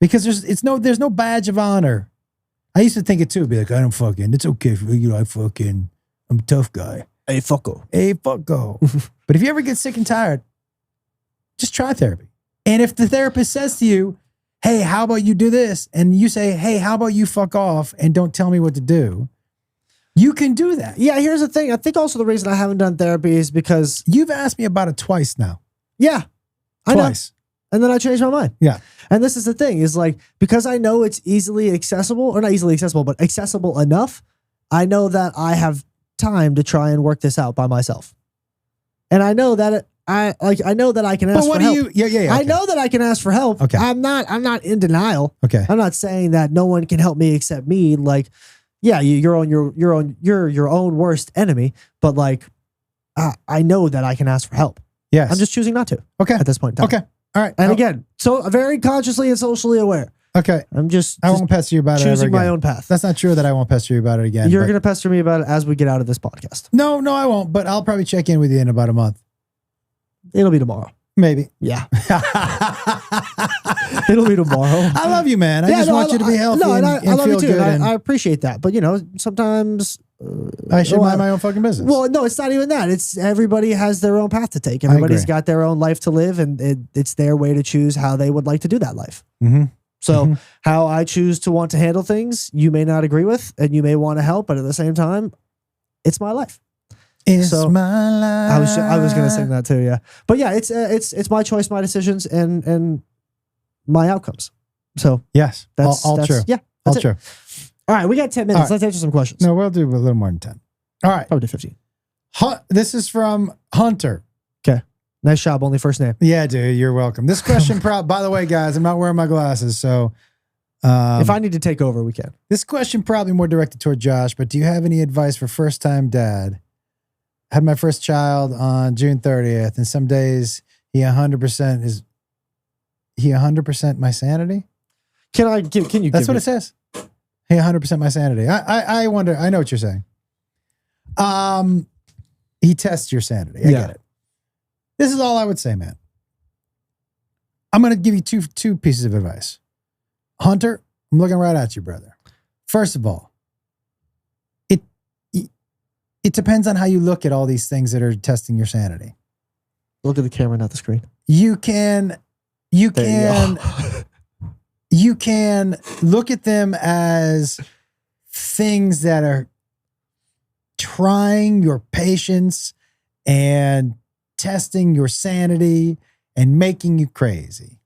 A: Because there's no badge of honor. I used to think it too, be like, it's okay for you, I'm a tough guy.
B: Hey, fucko.
A: Hey, fucko. But if you ever get sick and tired, just try therapy. And if the therapist says to you, hey, how about you do this? And you say, hey, how about you fuck off and don't tell me what to do? You can do that.
B: Yeah, here's the thing. I think also the reason I haven't done therapy is because
A: You've asked me about it twice now.
B: yeah, I know.
A: Twice.
B: And then I changed my mind.
A: Yeah.
B: And this is the thing is like, because I know it's easily accessible, or not easily accessible, but accessible enough. I know that I have time to try and work this out by myself. And I know that I know that I can ask for help.
A: Yeah.
B: I know that I can ask for help.
A: Okay.
B: I'm not in denial.
A: Okay.
B: I'm not saying that no one can help me except me. Like, yeah, you're your own worst enemy, but like, I know that I can ask for help.
A: Yes.
B: I'm just choosing not to.
A: Okay.
B: At this point in time.
A: Okay. All right.
B: And again, so very consciously and socially aware.
A: Okay.
B: I'm just
A: I won't pester you about it ever
B: choosing
A: again.
B: my own path.
A: That's not true that I won't pester you about it again.
B: You're going to pester me about it as we get out of this podcast.
A: No, I won't. But I'll probably check in with you in about a month.
B: It'll be tomorrow.
A: Maybe.
B: Yeah. It'll be tomorrow.
A: I love you, man. I just want you to be healthy and
B: I love
A: feel
B: you too.
A: good.
B: And I appreciate that. But, you know, sometimes...
A: I should mind my own fucking business.
B: Well, no, it's not even that. It's everybody has their own path to take. Everybody's got their own life to live, and it's their way to choose how they would like to do that life.
A: Mm-hmm.
B: So how I choose to want to handle things, you may not agree with, and you may want to help, but at the same time, it's my life.
A: It's my life.
B: I was gonna sing that too, yeah. But yeah, it's my choice, my decisions, and my outcomes. So
A: yes,
B: that's
A: all true.
B: Yeah,
A: all
B: that's
A: true.
B: it. All right, we got 10 minutes.
A: Right.
B: Let's answer some questions.
A: No, we'll do a little more than 10. All right,
B: probably 15.
A: This is from Hunter.
B: Okay, nice job. Only first name.
A: Yeah, dude, you're welcome. This question, by the way, guys, I'm not wearing my glasses, so
B: if I need to take over, we can.
A: This question probably more directed toward Josh, but do you have any advice for first-time dad? I had my first child on June 30th, and some days he 100% my sanity?
B: Can you?
A: That's what it says. He 100% my sanity. I wonder. I know what you're saying. He tests your sanity. I get it. This is all I would say, man. I'm going to give you two pieces of advice. Hunter, I'm looking right at you, brother. First of all, it depends on how you look at all these things that are testing your sanity.
B: Look at the camera, not the screen.
A: You can look at them as things that are trying your patience and testing your sanity and making you crazy.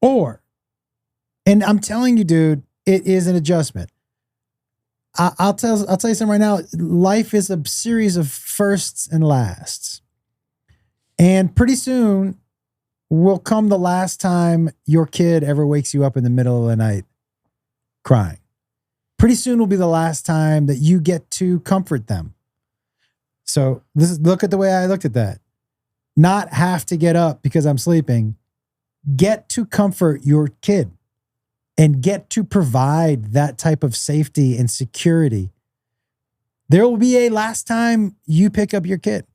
A: And I'm telling you, dude, it is an adjustment. I'll tell you something right now. Life is a series of firsts and lasts. And pretty soon will come the last time your kid ever wakes you up in the middle of the night crying. Pretty soon will be the last time that you get to comfort them. So look at the way I looked at that. Not have to get up because I'm sleeping. Get to comfort your kid and get to provide that type of safety and security. There will be a last time you pick up your kid.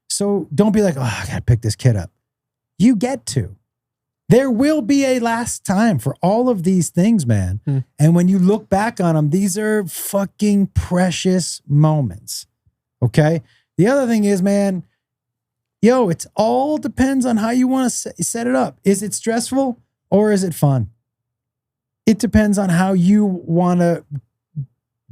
A: So don't be like, oh, I got to pick this kid up. You get to. There will be a last time for all of these things, man. And when you look back on them, these are fucking precious moments. Okay? The other thing is, man, it all depends on how you want to set it up. Is it stressful or is it fun? It depends on how you want to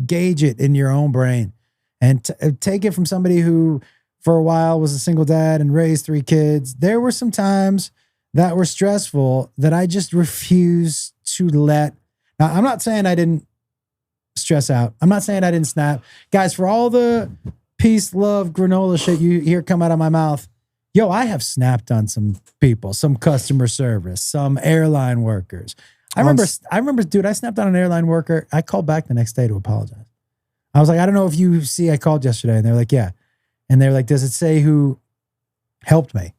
A: gauge it in your own brain. And take it from somebody who, for a while, was a single dad and raised 3 kids. There were some times that were stressful that I just refused to let. Now, I'm not saying I didn't stress out. I'm not saying I didn't snap. Guys, for all the peace, love, granola shit you hear come out of my mouth, I have snapped on some people, some customer service, some airline workers. I remember, dude, I snapped on an airline worker. I called back the next day to apologize. I was like, I don't know if you see, I called yesterday. And they're like, yeah. And they're like, does it say who helped me?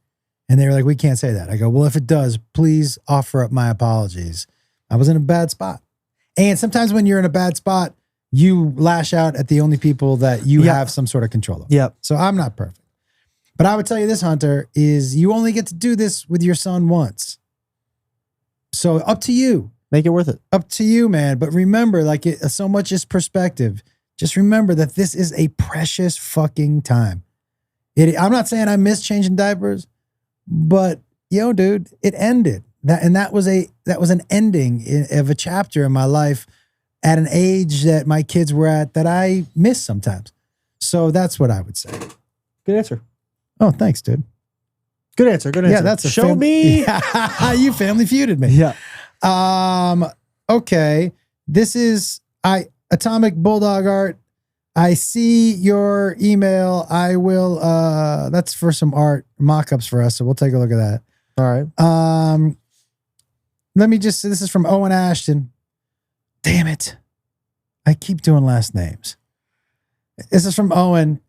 A: And they were like, we can't say that. I go, well, if it does, please offer up my apologies. I was in a bad spot. And sometimes when you're in a bad spot, you lash out at the only people that you have some sort of control over.
B: Yep.
A: So I'm not perfect. But I would tell you this, Hunter, is you only get to do this with your son once. So up to you.
B: Make it worth it.
A: Up to you, man. But remember, so much is perspective. Just remember that this is a precious fucking time. I'm not saying I miss changing diapers, but dude, it ended. That was an ending of a chapter in my life at an age that my kids were at that I miss sometimes. So that's what I would say.
B: Good answer.
A: Oh, thanks, dude.
B: Good answer. Good answer.
A: Yeah, that's
B: Show me.
A: You family feuded me.
B: Yeah.
A: Okay. This is Atomic Bulldog Art. I see your email. I will. That's for some art mock-ups for us. So we'll take a look at that.
B: All right.
A: Let me just. This is from Owen Ashton. Damn it! I keep doing last names. This is from Owen.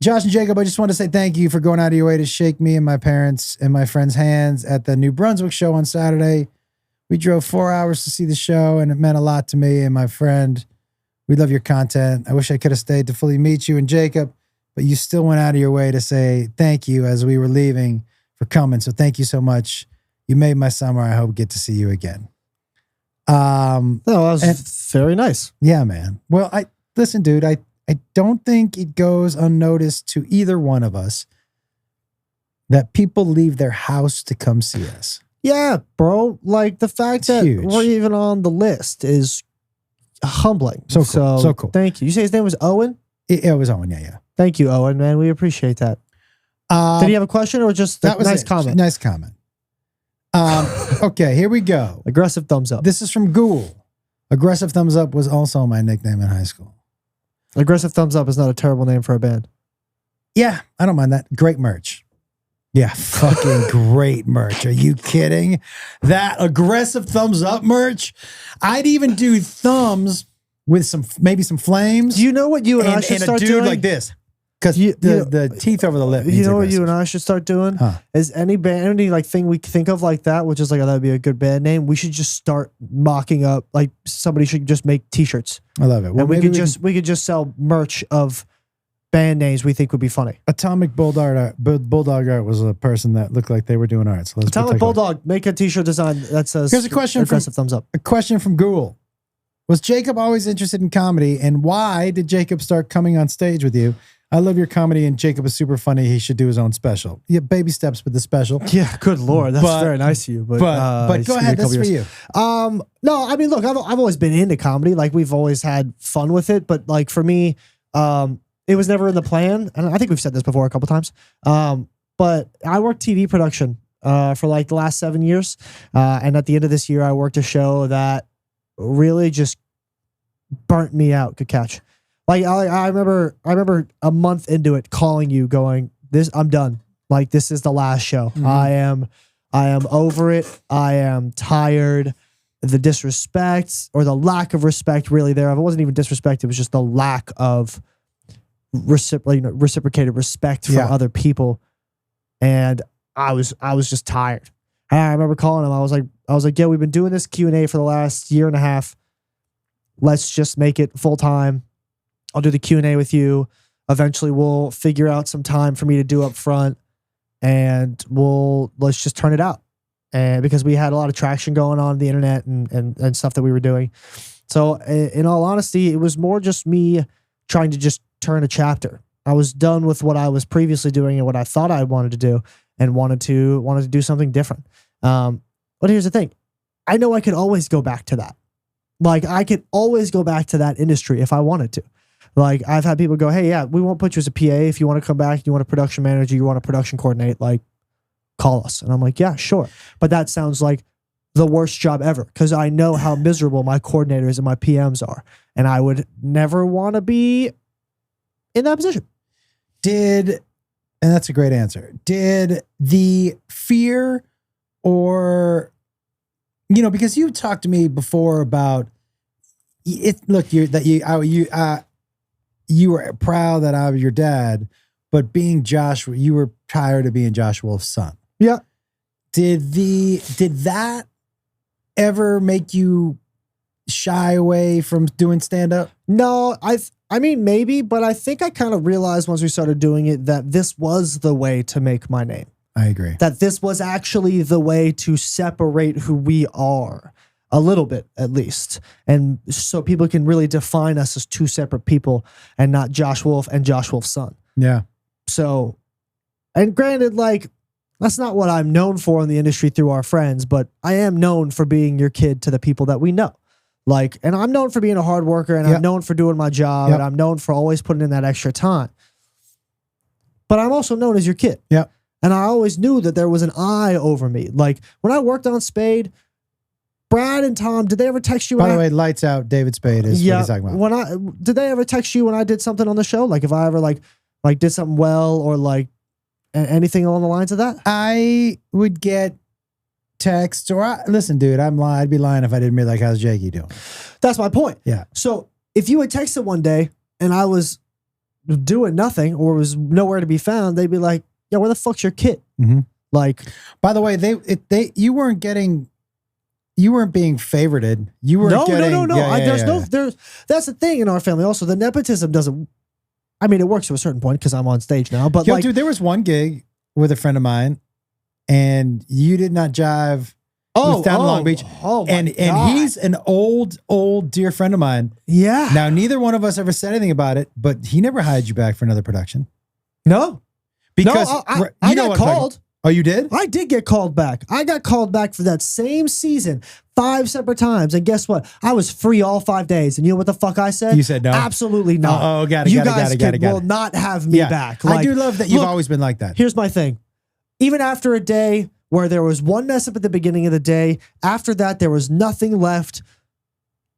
A: Josh and Jacob, I just want to say thank you for going out of your way to shake me and my parents and my friends' hands at the New Brunswick show on Saturday. We drove 4 hours to see the show, and it meant a lot to me and my friend. We love your content. I wish I could have stayed to fully meet you and Jacob, but you still went out of your way to say thank you as we were leaving for coming. So thank you so much. You made my summer. I hope we get to see you again.
B: That was very nice.
A: Yeah, man. Well, listen, dude, I don't think it goes unnoticed to either one of us that people leave their house to come see us.
B: Yeah, bro. Like the fact that
A: huge.
B: We're even on the list is humbling.
A: So cool. So cool.
B: Thank you. You say his name was Owen?
A: It was Owen. Yeah.
B: Thank you, Owen, man. We appreciate that. Did he have a question or just a nice comment?
A: Nice comment. Okay, here we go.
B: Aggressive thumbs up.
A: This is from Ghoul. Aggressive Thumbs Up was also my nickname in high school.
B: Aggressive Thumbs Up is not a terrible name for a band.
A: Yeah, I don't mind that. Great merch. Yeah, fucking great merch. Are you kidding? That Aggressive Thumbs Up merch. I'd even do thumbs with maybe some flames.
B: Do you know what you and I should start doing?
A: And a dude like this. Because the teeth over the lip.
B: You know what you and I should start doing? Is any band, any thing we think of like that, which is like, oh, that'd be a good band name. We should just start mocking up. Somebody should just make T-shirts.
A: I love it.
B: Well, and we could just sell merch of band names we think would be funny.
A: Atomic Bulldog Art was a person that looked like they were doing art. So let's
B: Atomic Bulldog, make a t-shirt design that says
A: Here's a question
B: aggressive thumbs up.
A: A question from Google. Was Jacob always interested in comedy, and why did Jacob start coming on stage with you? I love your comedy, and Jacob is super funny. He should do his own special. Yeah, baby steps with the special.
B: Yeah, good Lord. That's very nice of you. But
A: go ahead. That's for you.
B: No, I mean, look, I've always been into comedy. Like, we've always had fun with it. But, like, for me, it was never in the plan. And I think we've said this before a couple times. But I worked TV production for, like, the last 7 years. And at the end of this year, I worked a show that really just burnt me out. Good catch. Like, I remember a month into it calling you going, I'm done. Like, this is the last show. Mm-hmm. I am over it. I am tired. The disrespect or the lack of respect really there. It wasn't even disrespect. It was just the lack of reciprocated respect from other people. And I was just tired. And I remember calling him. I was like, yeah, we've been doing this Q&A for the last year and a half. Let's just make it full time. I'll do the Q&A with you. Eventually we'll figure out some time for me to do up front, and let's just turn it out. And because we had a lot of traction going on the internet and stuff that we were doing. So in all honesty, it was more just me trying to just turn a chapter. I was done with what I was previously doing and what I thought I wanted to do, and wanted to do something different. But here's the thing. I know I could always go back to that. Like, I could always go back to that industry if I wanted to. Like, I've had people go, hey, yeah, we won't put you as a PA. If you want to come back, you want a production manager, you want to production coordinate, like, call us. And I'm like, yeah, sure. But that sounds like the worst job ever, because I know how miserable my coordinators and my PMs are. And I would never want to be in that position.
A: And that's a great answer. Did the fear or, because you talked to me before about it, look, you were proud that I was your dad, but you were tired of being Josh Wolf's son.
B: Yeah.
A: Did that ever make you shy away from doing stand-up?
B: No, I mean, maybe, but I think I kind of realized once we started doing it that this was the way to make my name.
A: I agree.
B: That this was actually the way to separate who we are. A little bit, at least. And so people can really define us as two separate people and not Josh Wolf and Josh Wolf's son.
A: Yeah.
B: So, and granted, like, that's not what I'm known for in the industry through our friends, but I am known for being your kid to the people that we know. Like, and I'm known for being a hard worker, and I'm known for doing my job, and I'm known for always putting in that extra time. But I'm also known as your kid.
A: Yeah.
B: And I always knew that there was an eye over me. Like, when I worked on Spade, Brad and Tom, did they ever text you?
A: By the way, lights out, David Spade is what he's talking about.
B: Did they ever text you when I did something on the show? Like, if I ever like did something well, or like anything along the lines of that?
A: I would get texts, or listen, dude, I'd be lying if I didn't be like, how's Jakey doing?
B: That's my point.
A: Yeah.
B: So if you had texted one day and I was doing nothing or was nowhere to be found, they'd be like, yeah, where the fuck's your kid?
A: Mm-hmm.
B: Like,
A: by the way, you weren't being favorited. You weren't
B: no.
A: Yeah,
B: that's the thing in our family. Also, the nepotism doesn't. I mean, it works to a certain point because I'm on stage now. But
A: dude, there was one gig with a friend of mine, and you did not jive. Down in Long Beach. And he's an old dear friend of mine.
B: Yeah.
A: Now, neither one of us ever said anything about it, but he never hired you back for another production.
B: No.
A: Because
B: I got called.
A: Oh, you did?
B: I did get called back. I got called back for that same season 5 separate times. And guess what? I was free all 5 days. And you know what the fuck I said?
A: You said no?
B: Absolutely not.
A: Got it.
B: You guys will not have me back.
A: Like, I do love that you've always been like that.
B: Here's my thing. Even after a day where there was one mess up at the beginning of the day, after that, there was nothing left.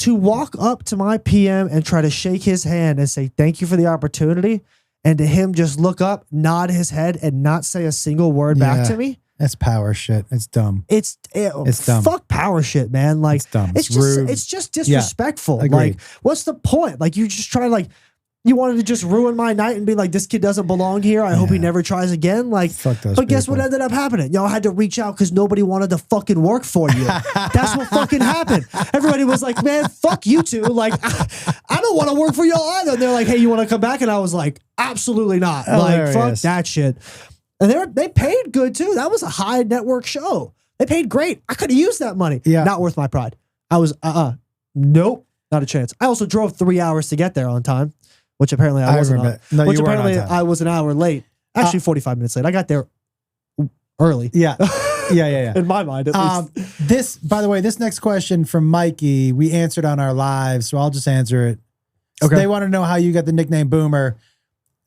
B: To walk up to my PM and try to shake his hand and say, thank you for the opportunity. And to him just look up, nod his head, and not say a single word back to me.
A: That's power shit. It's dumb.
B: It's dumb. Fuck power shit, man. Like,
A: it's dumb.
B: It's just
A: rude.
B: It's just disrespectful.
A: Agreed.
B: Like, what's the point? Like, you just try to like, You wanted to just ruin my night and be like, this kid doesn't belong here. I hope he never tries again. Like,
A: Fuck those
B: but guess what
A: people.
B: ended up happening? Y'all had to reach out because nobody wanted to fucking work for you. That's what fucking happened. Everybody was like, man, fuck you two. Like, I don't want to work for y'all either. And they're like, hey, you want to come back? And I was like, absolutely not. Like, fuck that shit. And they paid good too. That was a high network show. They paid great. I could have used that money.
A: Yeah.
B: Not worth my pride. I was, nope, not a chance. I also drove 3 hours to get there on time. Which apparently I wasn't on.
A: No,
B: which
A: you weren't
B: apparently
A: on time.
B: I was an hour late. Actually, 45 minutes late. I got there early.
A: Yeah.
B: In my mind, at least.
A: This, by the way, this next question from Mikey, we answered on our live, so I'll just answer it.
B: Okay.
A: They want to know how you got the nickname Boomer.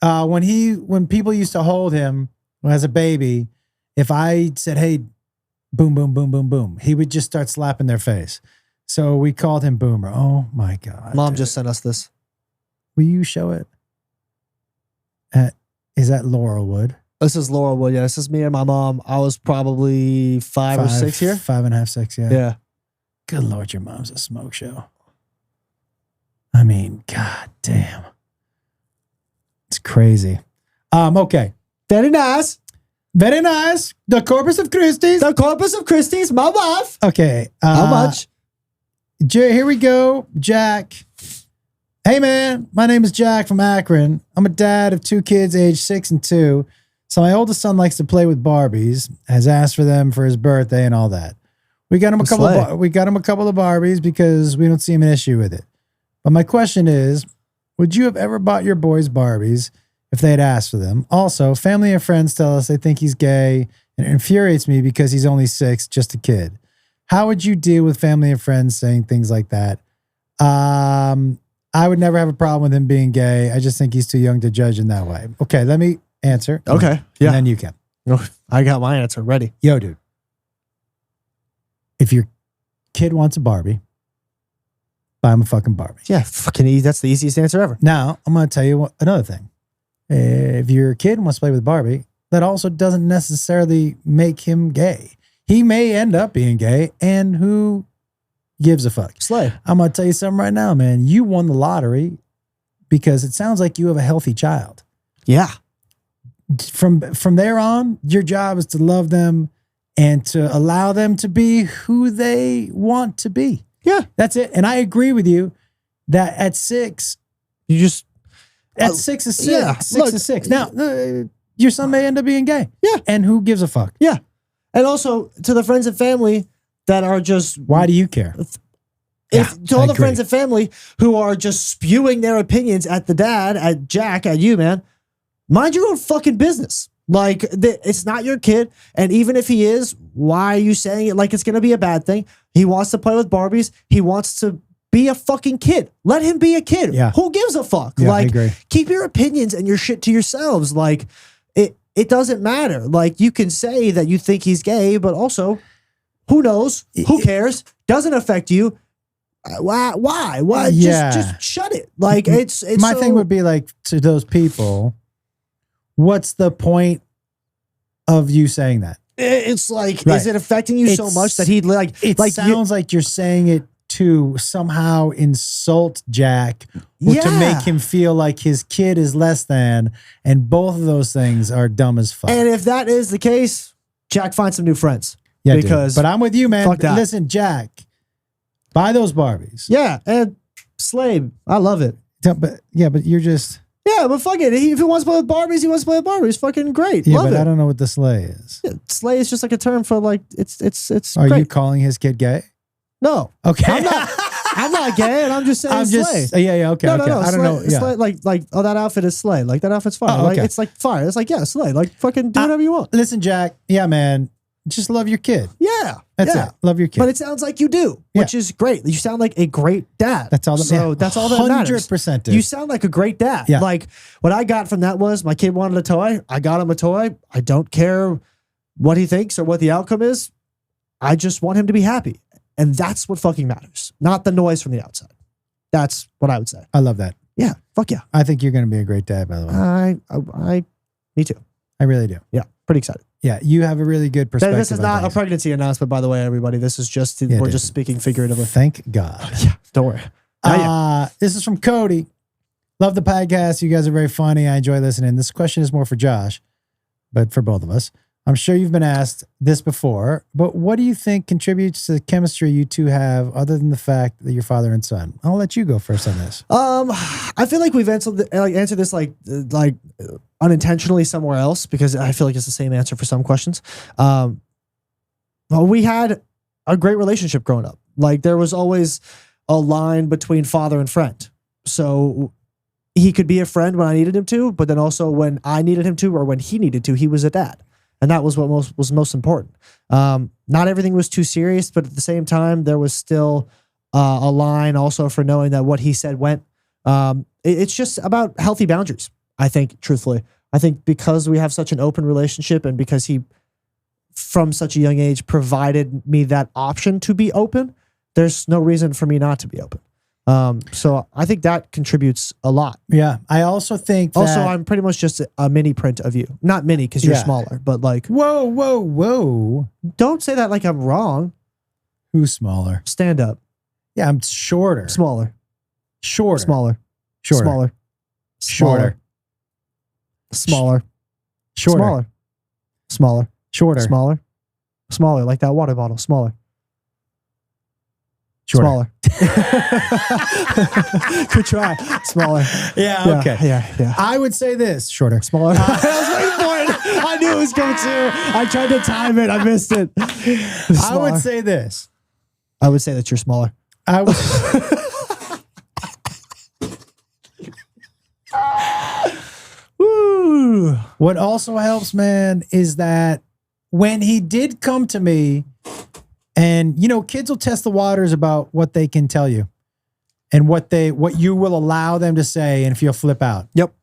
A: When people used to hold him as a baby, if I said, hey, boom, boom, boom, boom, boom, he would just start slapping their face. So we called him Boomer. Oh my God.
B: Mom just sent us this.
A: Will you show it? Is that Laurelwood?
B: This is Laurelwood. Yeah, this is me and my mom. I was probably five or 6 here.
A: 5.5, 6, yeah.
B: Yeah.
A: Good Lord, your mom's a smoke show. I mean, God damn. It's crazy. Okay.
B: Very nice.
A: Very nice. The Corpus of Christi.
B: The Corpus of Christi's, my wife.
A: Okay.
B: How much?
A: Here we go. Jack. Hey, man. My name is Jack from Akron. I'm a dad of 2 kids aged 6 and 2. So my oldest son likes to play with Barbies, has asked for them for his birthday and all that. We got him a couple of Barbies because we don't see him an issue with it. But my question is, would you have ever bought your boys Barbies if they had asked for them? Also, family and friends tell us they think he's gay, and it infuriates me because he's only 6, just a kid. How would you deal with family and friends saying things like that? I would never have a problem with him being gay. I just think he's too young to judge in that way. Okay, let me answer.
B: Okay, yeah.
A: And then you can.
B: I got my answer ready.
A: Yo, dude. If your kid wants a Barbie, buy him a fucking Barbie.
B: Yeah, fucking easy. That's the easiest answer ever.
A: Now, I'm going to tell you another thing. If your kid wants to play with Barbie, that also doesn't necessarily make him gay. He may end up being gay, and who gives a fuck?
B: Slay.
A: I'm going to tell you something right now, man. You won the lottery because it sounds like you have a healthy child.
B: Yeah.
A: From there on, your job is to love them and to allow them to be who they want to be.
B: Yeah.
A: That's it. And I agree with you that at 6,
B: You just...
A: at 6 is 6.
B: Yeah,
A: 6 is 6. Now, your son may end up being gay.
B: Yeah.
A: And who gives a fuck?
B: Yeah. And also, to the friends and family that are just...
A: Why do you care?
B: To all the friends and family who are just spewing their opinions at the dad, at Jack, at you, man, mind your own fucking business. Like, it's not your kid. And even if he is, why are you saying it like it's going to be a bad thing? He wants to play with Barbies. He wants to be a fucking kid. Let him be a kid.
A: Yeah.
B: Who gives a fuck?
A: Yeah,
B: like,
A: I agree.
B: Keep your opinions and your shit to yourselves. Like, it doesn't matter. Like, you can say that you think he's gay, but also, who knows? Who cares? Doesn't affect you. Why?
A: Yeah.
B: Just shut it. Like, it's
A: my thing would be like, to those people, what's the point of you saying that?
B: It's like,
A: Right.
B: is it affecting you so much that he'd like?
A: It
B: like
A: sounds like you're saying it to somehow insult Jack or to
B: Yeah.
A: make him feel like his kid is less than, and both of those things are dumb as fuck.
B: And if that is the case, Jack, find some new friends.
A: Yeah,
B: because
A: dude. But I'm with you, man.
B: fuck that.
A: Listen, Jack, buy those Barbies.
B: Yeah, and Slave, I love it.
A: But you're just
B: Yeah, but fuck it. If he wants to play with Barbies, he wants to play with Barbies. Fucking great.
A: yeah.
B: Love
A: But
B: it.
A: I don't know what the sleigh is.
B: Yeah, Slay is just like a term for like it's.
A: Are
B: great.
A: you calling his kid gay?
B: No,
A: Okay,
B: I'm not gay, and I'm just saying Slay.
A: Yeah. Okay.
B: No,
A: okay.
B: no.
A: I don't know. Yeah.
B: Slay, like, oh, that outfit is Slay. Like, that outfit's fire.
A: Oh,
B: Like,
A: okay.
B: it's like fire. It's like, yeah, Slay. Like, fucking do whatever you want.
A: Listen, Jack. Yeah, man. Just love your kid.
B: Yeah.
A: That's
B: yeah.
A: it. Love your kid.
B: But it sounds like you do, which is great. You sound like a great dad.
A: That's all.
B: That's all that matters.
A: 100%. Dude.
B: You sound like a great dad.
A: Yeah.
B: Like, what I got from that was my kid wanted a toy. I got him a toy. I don't care what he thinks or what the outcome is. I just want him to be happy. And that's what fucking matters. Not the noise from the outside. That's what I would say.
A: I love that.
B: Yeah. Fuck yeah.
A: I think you're going to be a great dad, by the way.
B: Me too.
A: I really do.
B: Yeah. Pretty excited.
A: Yeah, you have a really good perspective.
B: This is
A: on
B: not a
A: things.
B: pregnancy announcement, by the way, everybody. This is just, we're
A: dude.
B: just speaking figuratively.
A: Thank God.
B: Yeah. Don't worry.
A: This is from Cody. Love the podcast. You guys are very funny. I enjoy listening. This question is more for Josh, but for both of us. I'm sure you've been asked this before, but what do you think contributes to the chemistry you two have other than the fact that you're father and son? I'll let you go first on this.
B: I feel like we've answered this unintentionally somewhere else because I feel like it's the same answer for some questions. Well, we had a great relationship growing up. Like there was always a line between father and friend. So he could be a friend when I needed him to, but then also when I needed him to or when he needed to, he was a dad. And that was what was most important. Not everything was too serious, but at the same time, there was still a line also for knowing that what he said went. It's just about healthy boundaries, I think, truthfully. I think because we have such an open relationship and because he, from such a young age, provided me that option to be open, there's no reason for me not to be open. So I think that contributes a lot.
A: Yeah. I also think that...
B: Also, I'm pretty much just a mini print of you. Not mini because you're smaller, but like...
A: Whoa.
B: Don't say that like I'm wrong.
A: Who's smaller?
B: Stand up.
A: Yeah, I'm shorter.
B: Smaller.
A: Shorter.
B: Smaller.
A: Shorter.
B: Smaller.
A: Shorter.
B: Smaller.
A: Shorter.
B: Smaller. Smaller.
A: Shorter.
B: Smaller. Smaller. Like that water bottle. Smaller.
A: Shorter.
B: Smaller. Good try. Smaller.
A: Yeah, okay.
B: Yeah.
A: I would say this. Shorter.
B: Smaller. I was waiting for it. I knew it was going to. I tried to time it. I missed it.
A: I would say this.
B: I would say that you're smaller.
A: I would.
B: Woo.
A: What also helps, man, is that when he did come to me, and you know, kids will test the waters about what they can tell you and what you will allow them to say, and if you'll flip out.
B: Yep.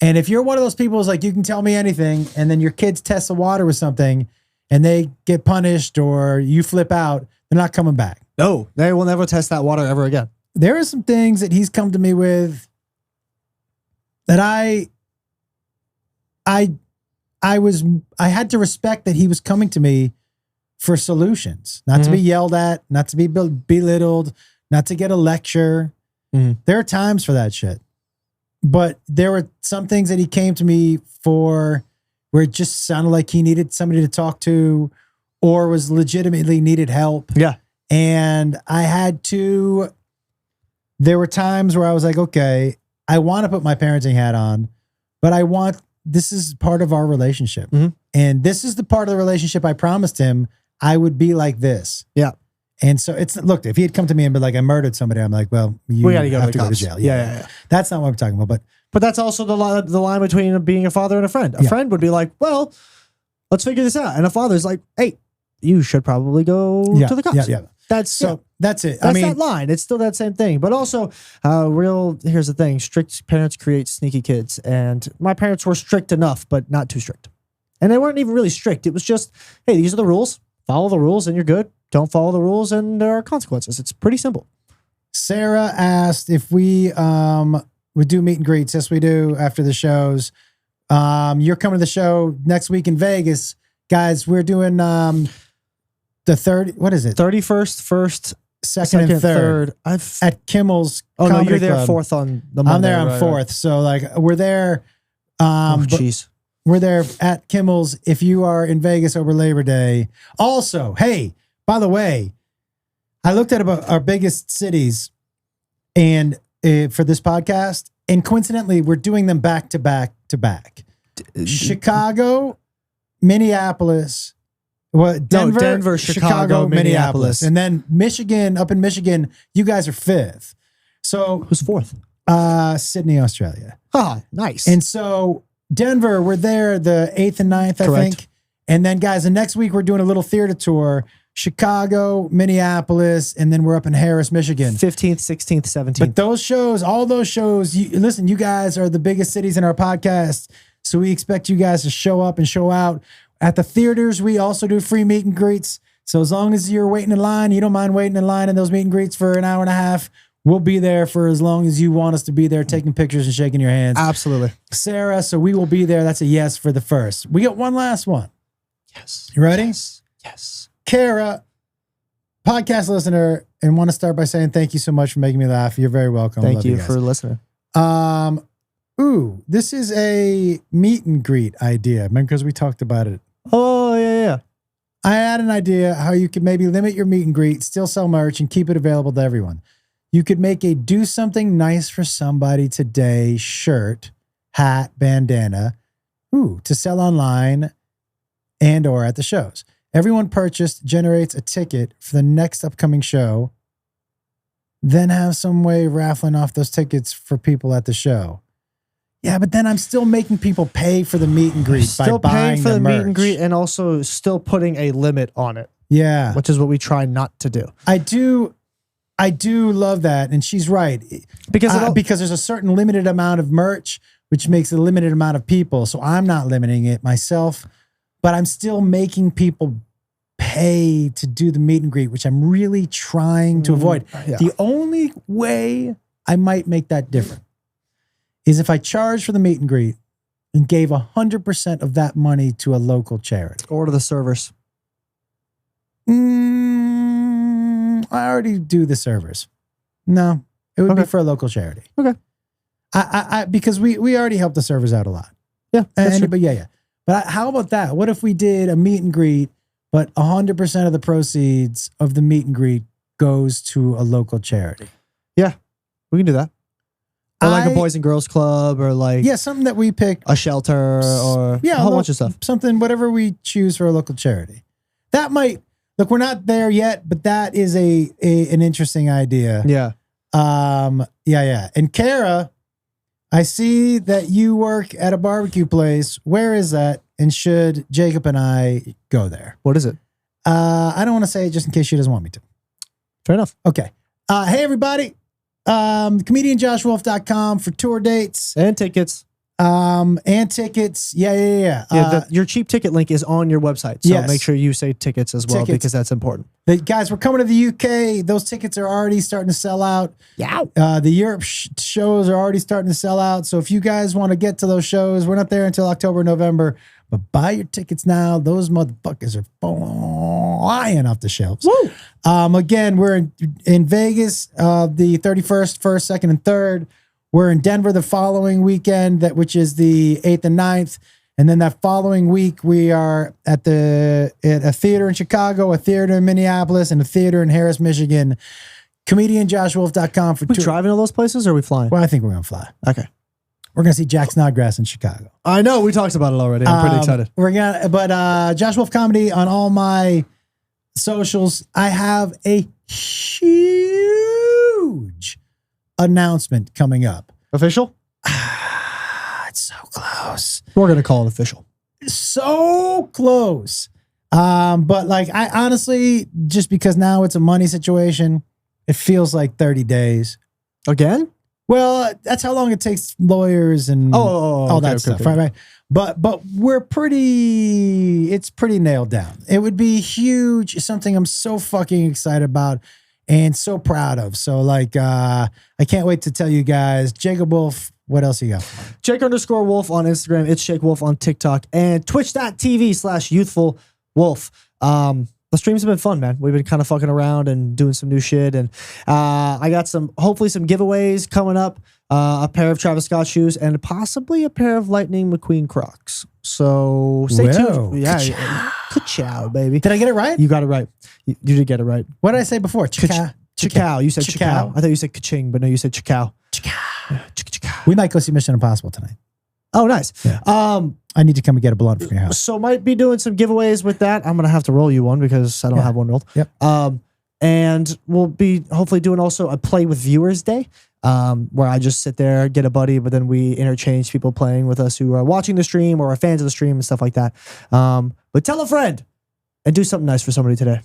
A: And if you're one of those people who's like, you can tell me anything, and then your kids test the water with something and they get punished or you flip out, they're not coming back.
B: No, they will never test that water ever again.
A: There are some things that he's come to me with that I had to respect that he was coming to me for solutions, not to be yelled at, not to be belittled, not to get a lecture. There are times for that shit. But there were some things that he came to me for where it just sounded like he needed somebody to talk to or was legitimately needed help.
B: Yeah.
A: And there were times where I was like, okay, I want to put my parenting hat on, but this is part of our relationship. And this is the part of the relationship I promised him I would be like this.
B: Yeah.
A: And so look, if he had come to me and been like, I murdered somebody, I'm like, well, we got to go to jail.
B: Yeah.
A: That's not what I'm talking about.
B: But that's also the line between being a father and a friend. A friend would be like, well, let's figure this out. And a father's like, hey, you should probably go to the cops.
A: Yeah.
B: That's
A: it.
B: That's that line. It's still that same thing. But also, here's the thing. Strict parents create sneaky kids. And my parents were strict enough, but not too strict. And they weren't even really strict. It was just, hey, these are the rules. Follow the rules and you're good. Don't follow the rules and there are consequences. It's pretty simple.
A: Sarah asked if we would do meet and greets. Yes, we do after the shows. You're coming to the show next week in Vegas. Guys, we're doing the 31st,
B: 1st,
A: second and third. At Kimmel's Comedy
B: you're there
A: Club.
B: fourth on the Monday.
A: I'm there on fourth. Right. So like we're there.
B: Jeez.
A: We're there at Kimmel's if you are in Vegas over Labor Day. Also, hey, by the way, I looked at about our biggest cities and for this podcast, and coincidentally, we're doing them back to back to back. Chicago, Minneapolis, Denver, Chicago, Minneapolis. And then Michigan, up in Michigan, you guys are fifth. So
B: who's fourth?
A: Sydney, Australia.
B: Ah, nice.
A: And so Denver, we're there the 8th and 9th, I think. And then, guys, the next week we're doing a little theater tour. Chicago, Minneapolis, and then we're up in Harris, Michigan.
B: 15th, 16th, 17th.
A: But those shows, all those shows, listen, you guys are the biggest cities in our podcast. So we expect you guys to show up and show out. At the theaters, we also do free meet and greets. So as long as you're waiting in line, you don't mind waiting in line in those meet and greets for an hour and a half, we'll be there for as long as you want us to be there, taking pictures and shaking your hands.
B: Absolutely.
A: Sarah, so we will be there. That's a yes for the first. We got one last one.
B: Yes.
A: You ready?
B: Yes.
A: Kara, podcast listener, and want to start by saying thank you so much for making me laugh. You're very welcome.
B: Thank you for listening.
A: Ooh, this is a meet and greet idea. Remember, because we talked about it.
B: Oh, yeah.
A: I had an idea how you could maybe limit your meet and greet, still sell merch, and keep it available to everyone. You could make a do something nice for somebody today shirt, hat, bandana, to sell online and or at the shows. Everyone purchased generates a ticket for the next upcoming show, then have some way of raffling off those tickets for people at the show. Yeah, but then I'm still making people pay for the meet and greet by
B: Still
A: buying
B: paying for the
A: merch.
B: meet and greet and also still putting a limit on it,
A: Yeah.
B: which is what we try not to do.
A: I do love that, and she's right. Because there's a certain limited amount of merch, which makes a limited amount of people. So I'm not limiting it myself, but I'm still making people pay to do the meet and greet, which I'm really trying to avoid.
B: Yeah.
A: The only way I might make that different is if I charge for the meet and greet and gave 100% of that money to a local charity.
B: Or to the servers.
A: I already do the servers. No, it would be for a local charity.
B: Okay.
A: I because we already helped the servers out a lot.
B: Yeah.
A: But yeah. But how about that? What if we did a meet and greet, but 100% of the proceeds of the meet and greet goes to a local charity?
B: Yeah, we can do that. Or like a Boys and Girls Club, or like
A: something that we pick,
B: a shelter, or a whole bunch of stuff.
A: Something, whatever we choose for a local charity. That might look. We're not there yet, but that is an interesting idea.
B: Yeah.
A: Yeah. And Kara, I see that you work at a barbecue place. Where is that? And should Jacob and I go there?
B: What is it?
A: I don't want to say it just in case she doesn't want me to.
B: Fair enough.
A: Okay. Hey, everybody. ComedianJoshWolf.com for tour dates.
B: And tickets.
A: And tickets. Yeah.
B: Your cheap ticket link is on your website. So make sure you say tickets as well, because that's important.
A: Guys, we're coming to the UK. Those tickets are already starting to sell out.
B: Yeah.
A: The Europe shows are already starting to sell out. So if you guys want to get to those shows, we're not there until October, November. But buy your tickets now. Those motherfuckers are flying off the shelves.
B: Woo!
A: Again, we're in Vegas the 31st, 1st, 2nd, and 3rd. We're in Denver the following weekend, which is the 8th and 9th. And then that following week, we are at a theater in Chicago, a theater in Minneapolis, and a theater in Harris, Michigan. ComedianJoshWolf.com for
B: We driving to those places, or are we flying?
A: Well, I think we're going to fly.
B: Okay.
A: We're going to see Jack Snodgrass in Chicago.
B: I know. We talked about it already. I'm pretty excited.
A: But Josh Wolf Comedy on all my socials. I have a huge announcement coming up.
B: Official?
A: It's so close.
B: We're going to call it official.
A: So close. But like, I honestly, just because now it's a money situation, it feels like 30 days.
B: Again?
A: Well, that's how long it takes lawyers and all that stuff, right? But it's pretty nailed down. It would be huge. It's something I'm so fucking excited about and so proud of. So like, I can't wait to tell you guys. Jacob Wolf, what else you got?
B: Jake_Wolf on Instagram. It's Jake Wolf on TikTok, and twitch.tv/youthfulwolf. The streams have been fun, man. We've been kind of fucking around and doing some new shit. And I got hopefully some giveaways coming up. A pair of Travis Scott shoes and possibly a pair of Lightning McQueen Crocs. So stay tuned. Yeah. Ka-chow, baby.
A: Did I get it right?
B: You got it right. You did get it right.
A: What did I say before?
B: Chikow. You said chikow. I thought you said ka-ching, but no, you said chikow.
A: We might go see Mission Impossible tonight.
B: Oh, nice.
A: Yeah. I need to come and get a blunt from your house.
B: So might be doing some giveaways with that. I'm going to have to roll you one because I don't have one rolled.
A: Yep.
B: And we'll be hopefully doing also a Play with Viewers Day, where I just sit there, get a buddy, but then we interchange people playing with us who are watching the stream or are fans of the stream and stuff like that. But tell a friend and do something nice for somebody today.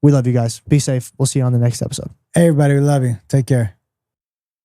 B: We love you guys. Be safe. We'll see you on the next episode.
A: Hey, everybody. We love you. Take care.